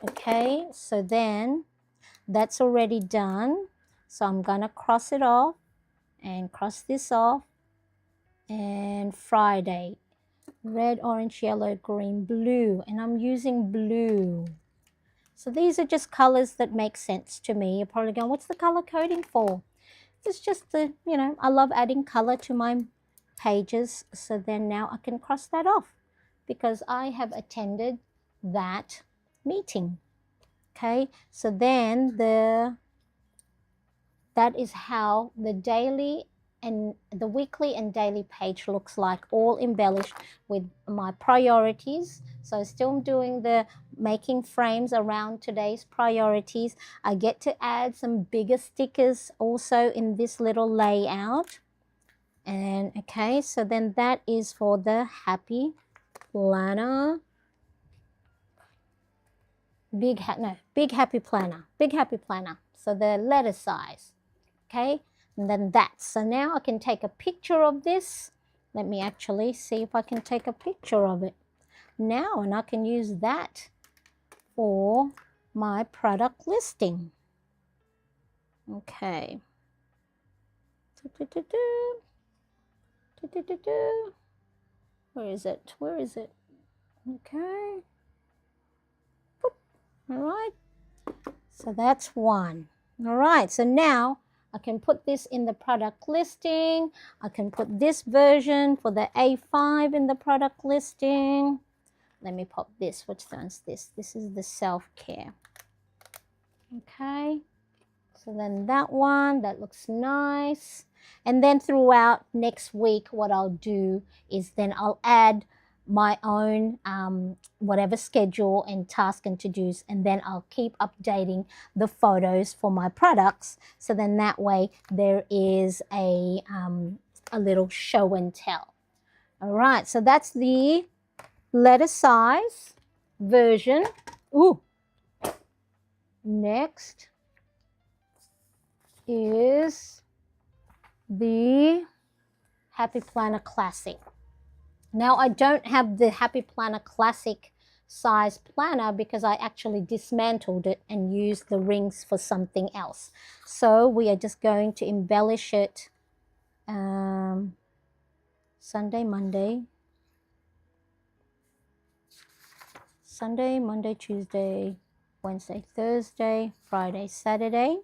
Okay, so then that's already done. So I'm gonna cross it off and cross this off. and Friday. Red, orange, yellow, green, blue, and I'm using blue. So these are just colors that make sense to me. You're probably going, what's the color coding for? It's just the, you know, I love adding color to my pages. So then now I can cross that off because I have attended that meeting. Okay, so then that is how the daily and the weekly and daily page looks like, all embellished with my priorities. So still doing the making frames around today's priorities. I get to add some bigger stickers also in this little layout. And okay, so then that is for the happy planner. Big happy planner. So the letter size. Okay, and then that. So now I can take a picture of this. Let me actually see if I can take a picture of it now, and I can use that for my product listing. Okay. Where is it? Where is it? Okay. Boop. All right. So that's one. All right. So now I can put this in the product listing. I can put this version for the A5 in the product listing. Let me pop this. Which one's this? This is the self-care. Okay. So then that one, that looks nice. And then throughout next week, what I'll do is then I'll add my own whatever schedule and task and to-dos, and then I'll keep updating the photos for my products. So then that way there is a little show and tell. All right, so that's the letter size version. Ooh. Next is the Happy Planner Classic. Now I don't have the Happy Planner Classic size planner because I actually dismantled it and used the rings for something else. So we are just going to embellish it Sunday, Monday, Tuesday, Wednesday, Thursday, Friday, Saturday.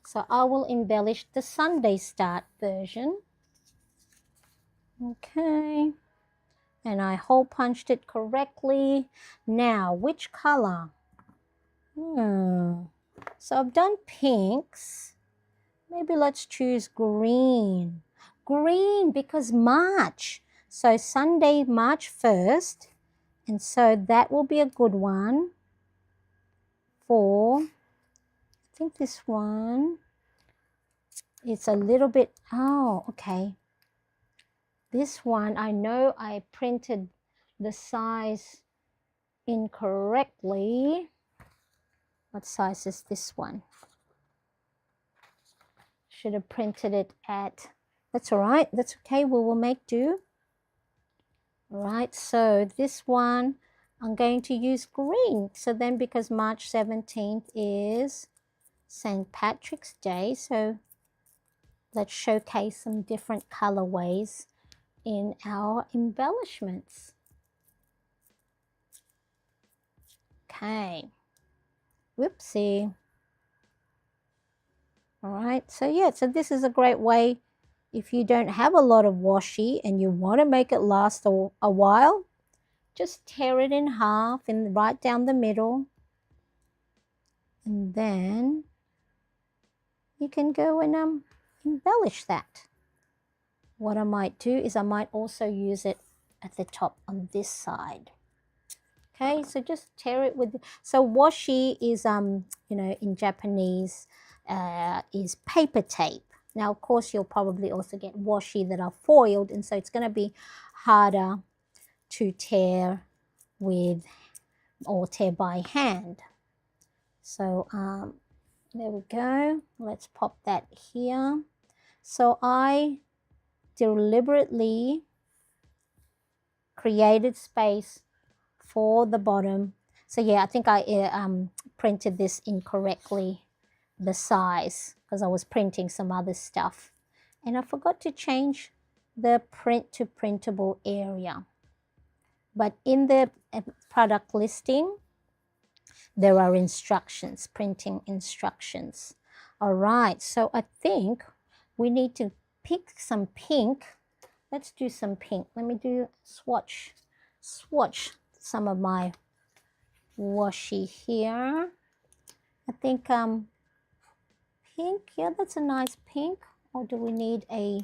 So I will embellish the Sunday start version. Okay. And I hole punched it correctly. Now, which color? So I've done pinks. Maybe let's choose green. Green because March. So Sunday, March 1st. And so that will be a good one for, I think this one. It's a little bit, oh, okay. This one, I know I printed the size incorrectly. What size is this one? Should have printed it at, that's all right, that's okay, we will make do. All right, so this one, I'm going to use green. So then because March 17th is St. Patrick's Day, so let's showcase some different colorways in our embellishments. Okay. Whoopsie. All right, so yeah, so this is a great way if you don't have a lot of washi and you want to make it last a while, just tear it in half and right down the middle. And then you can go and embellish that. What I might do is I might also use it at the top on this side. Okay, so just tear it with, so washi is, you know, in Japanese is paper tape. Now, of course, you'll probably also get washi that are foiled, and so it's going to be harder to tear with or tear by hand. So there we go. Let's pop that here. So I deliberately created space for the bottom. So yeah, I think I printed this incorrectly, the size, because I was printing some other stuff. And I forgot to change the print to printable area. But in the product listing, there are instructions, printing instructions. All right, so I think we need to pick some pink. Let's do some pink. Let me do swatch some of my washi here. I think pink, yeah, that's a nice pink. Or do we need a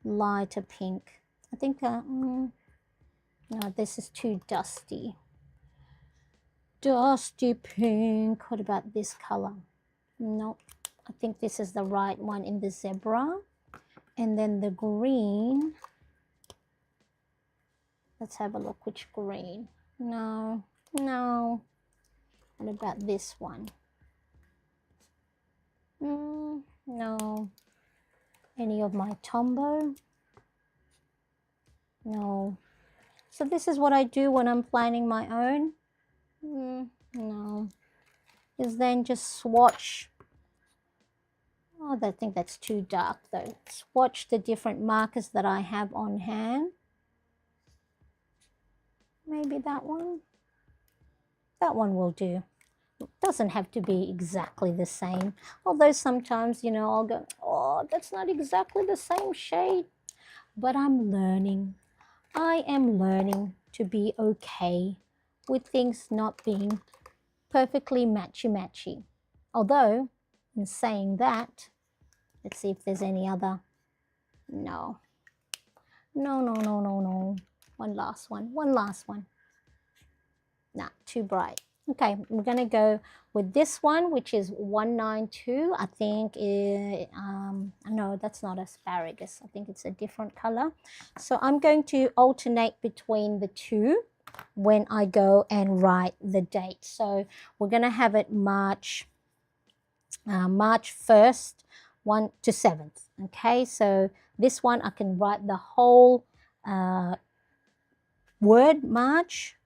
lighter pink? I think no, this is too dusty. Dusty pink. What about this color? No, I think this is the right one in the zebra. And then the green. Let's have a look. Which green? No. What about this one? No. Any of my Tombow? No. So this is what I do when I'm planning my own. No. Is then just swatch. Oh, I think that's too dark though. Swatch the different markers that I have on hand. Maybe that one. That one will do. It doesn't have to be exactly the same. Although sometimes, you know, I'll go, oh, that's not exactly the same shade. But I'm learning. I am learning to be okay with things not being perfectly matchy-matchy. Although, in saying that, let's see if there's any other. No. One last one. Nah, too bright. Okay, we're going to go with this one, which is 192. I think, no, that's not asparagus. I think it's a different color. So I'm going to alternate between the two when I go and write the date. So we're going to have it March 1st, 1 to 7th. Okay, so this one I can write the whole word March.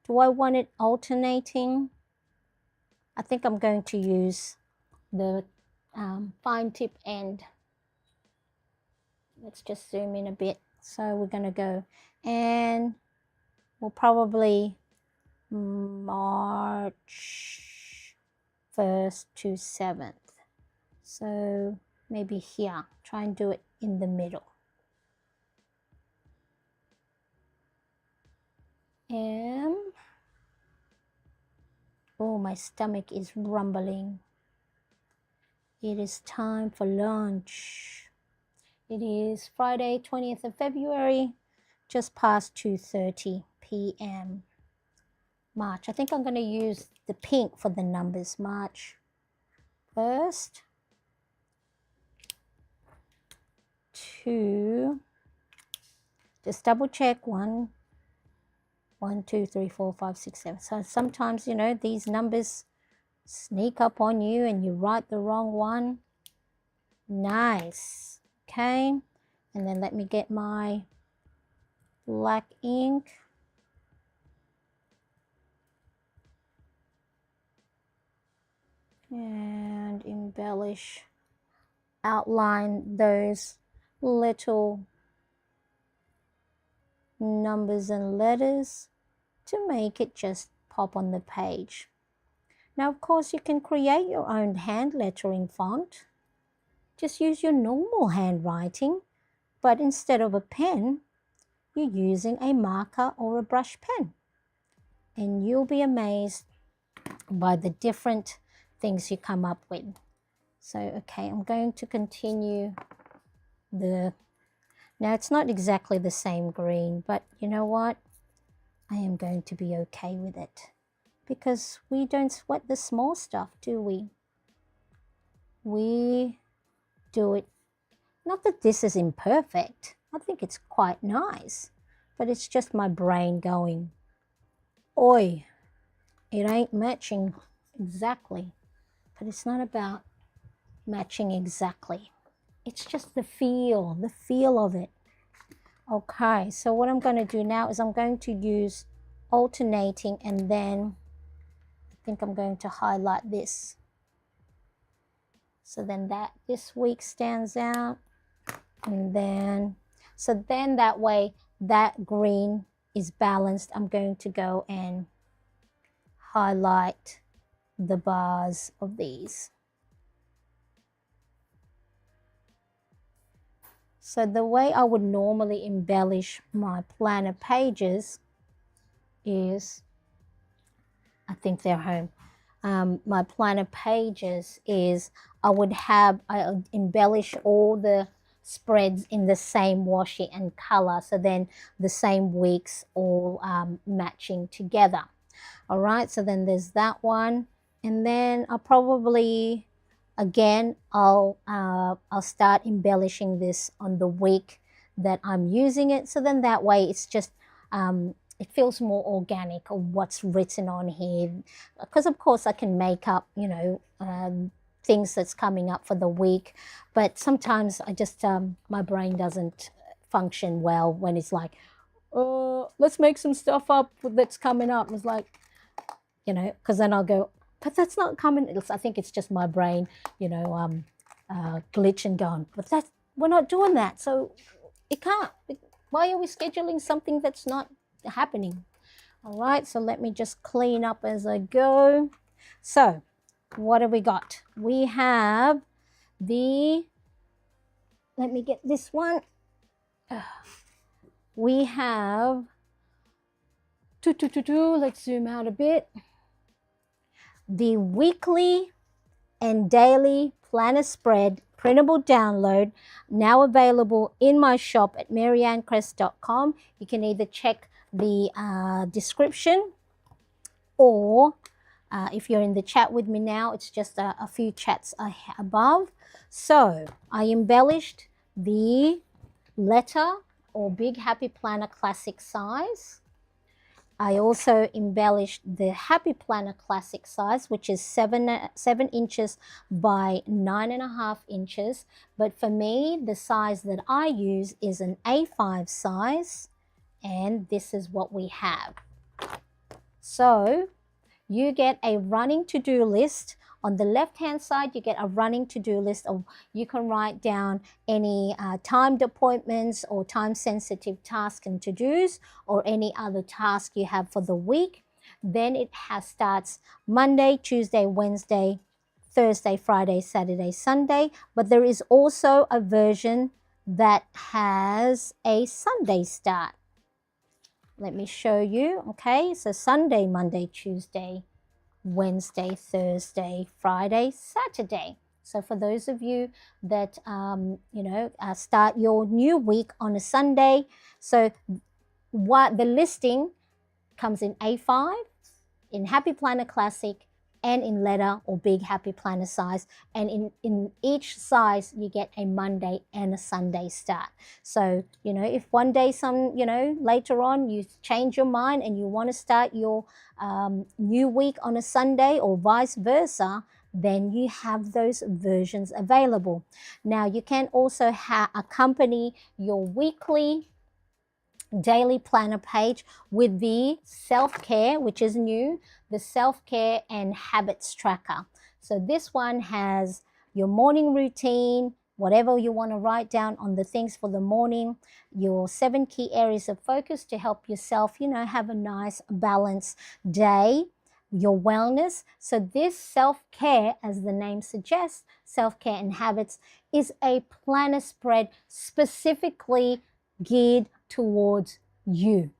Do I want it alternating? I think I'm going to use the fine tip end. Let's just zoom in a bit. So we're going to go, and we'll probably March 1st to 7th. So maybe here, try and do it in the middle. Oh, my stomach is rumbling. It is time for lunch. It is Friday, 20th of February, just past 2:30 p.m. March. I think I'm going to use the pink for the numbers. March 1st to, just double check, 1, 2, 3, 4, 5, 6, 7. So sometimes, you know, these numbers sneak up on you and you write the wrong one. Nice. Okay. And then let me get my black ink. And embellish, outline those little numbers and letters to make it just pop on the page. Now, of course, you can create your own hand lettering font. Just use your normal handwriting, but instead of a pen, you're using a marker or a brush pen. And you'll be amazed by the different things you come up with. So, okay, I'm going to continue now it's not exactly the same green, but you know what? I am going to be okay with it because we don't sweat the small stuff, do we? We do it. Not that this is imperfect. I think it's quite nice, but it's just my brain going, oi, it ain't matching exactly. But it's not about matching exactly. It's just the feel of it. Okay, so what I'm going to do now is I'm going to use alternating, and then I think I'm going to highlight this. So then that this week stands out. And then, So then that way that green is balanced. I'm going to go and highlight the bars of these. So the way I would normally embellish my planner pages is, I think they're home. My planner pages is I would embellish all the spreads in the same washi and color, so then the same weeks all matching together. All right, so then there's that one, and then I'll probably again I'll start embellishing this on the week that I'm using it, so then that way it's just it feels more organic of what's written on here, because of course I can make up, you know, things that's coming up for the week, but sometimes I just my brain doesn't function well when it's like, oh, let's make some stuff up that's coming up. It's like, you know, because then I'll go, but that's not coming. I think it's just my brain, you know, glitch and going, but that's, we're not doing that, so it can't. Why are we scheduling something that's not happening? All right, so let me just clean up as I go. So what have we got? We have the, let me get this one. We have let's zoom out a bit. The weekly and daily planner spread printable download, now available in my shop at maryanncrest.com. You can either check the description, or if you're in the chat with me now, it's just a few chats above. So I embellished the letter or Big Happy Planner Classic size. I also embellished the Happy Planner Classic size, which is 7 inches by 9.5 inches. But for me, the size that I use is an A5 size, and this is what we have. So you get a running to-do list. On the left-hand side, you get a running to-do list of, you can write down any timed appointments or time-sensitive tasks and to-dos, or any other task you have for the week. Then it starts Monday, Tuesday, Wednesday, Thursday, Friday, Saturday, Sunday. But there is also a version that has a Sunday start. Let me show you. Okay, so Sunday, Monday, Tuesday, Wednesday, Thursday, Friday, Saturday. So for those of you that you know, start your new week on a Sunday, so what the listing comes in A5, in Happy Planner Classic, and in letter or Big Happy Planner size, and in each size you get a Monday and a Sunday start. So, you know, if one day you know, later on you change your mind and you want to start your new week on a Sunday, or vice versa, then you have those versions available. Now you can also accompany your weekly daily planner page with the self-care, which is new, the self-care and habits tracker. So this one has your morning routine, whatever you want to write down on the things for the morning, your 7 key areas of focus to help yourself, you know, have a nice balanced day, your wellness. So this self-care, as the name suggests, self-care and habits, is a planner spread specifically geared towards you.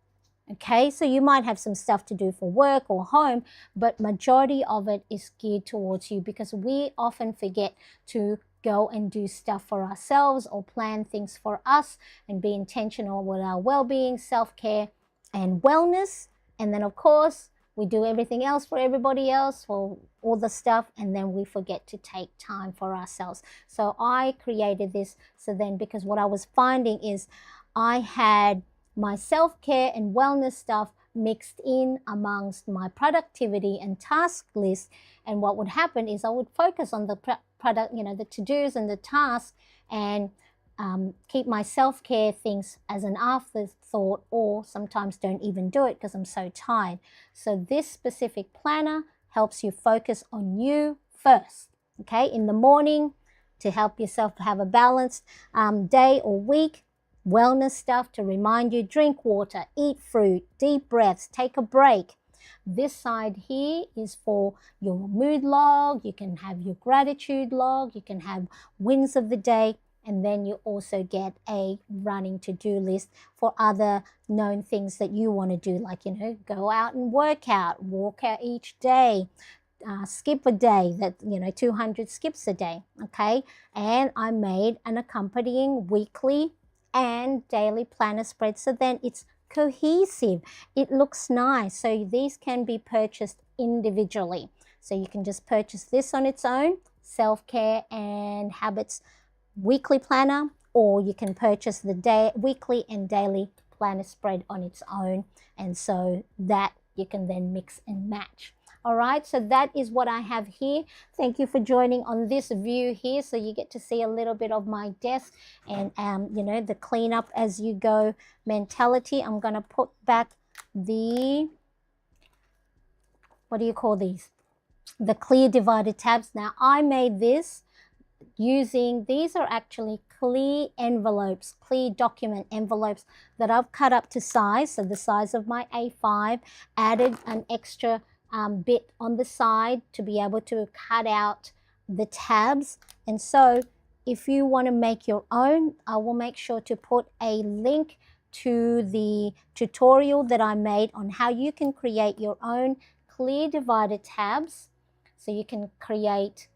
Okay, so you might have some stuff to do for work or home, but majority of it is geared towards you, because we often forget to go and do stuff for ourselves or plan things for us and be intentional with our well-being, self-care and wellness. And then of course we do everything else for everybody else, for all the stuff, and then we forget to take time for ourselves. So I created this, so then, because what I was finding is I had my self-care and wellness stuff mixed in amongst my productivity and task list. And what would happen is I would focus on the product, you know, the to-dos and the tasks, and keep my self-care things as an afterthought, or sometimes don't even do it because I'm so tired. So this specific planner helps you focus on you first, okay, in the morning, to help yourself have a balanced day or week. wellness stuff to remind you, drink water, eat fruit, deep breaths, take a break. This side here is for your mood log. You can have your gratitude log. You can have wins of the day. And then you also get a running to-do list for other known things that you want to do, like, you know, go out and work out, walk out each day, skip a day, that, you know, 200 skips a day, okay? And I made an accompanying weekly and daily planner spread, so then it's cohesive. It looks nice. So these can be purchased individually. So you can just purchase this on its own, self-care and habits weekly planner, or you can purchase the weekly and daily planner spread on its own, and so that you can then mix and match. All right, so that is what I have here. Thank you for joining on this view here, so you get to see a little bit of my desk and you know, the clean up as you go mentality. I'm going to put back the, what do you call these, the clear divided tabs. Now I made this using, these are actually clear envelopes, clear document envelopes that I've cut up to size, so the size of my A5, added an extra bit on the side to be able to cut out the tabs. And so if you want to make your own, I will make sure to put a link to the tutorial that I made on how you can create your own clear divided tabs. So you can create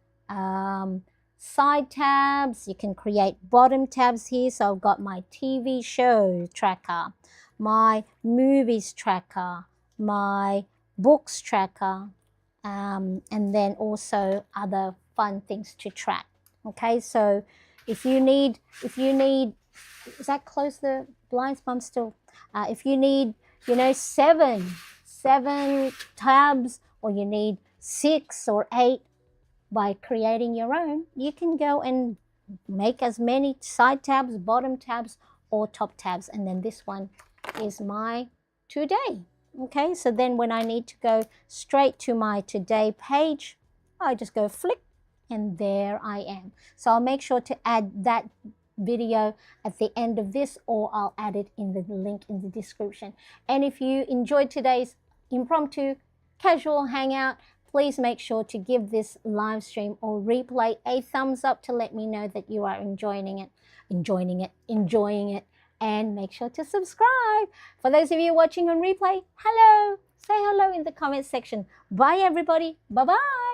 side tabs, you can create bottom tabs here. So I've got my TV show tracker, my movies tracker, my books tracker, and then also other fun things to track. Okay, so if you need, does that close the blinds? I'm still, if you need, you know, seven tabs, or you need 6 or 8, by creating your own, you can go and make as many side tabs, bottom tabs, or top tabs. And then this one is my today. Okay, so then when I need to go straight to my today page, I just go flick, and there I am. So I'll make sure to add that video at the end of this, or I'll add it in the link in the description. And if you enjoyed today's impromptu casual hangout, please make sure to give this live stream or replay a thumbs up to let me know that you are enjoying it, and make sure to subscribe. For those of you watching on replay, hello, say hello in the comment section. Bye everybody, bye-bye.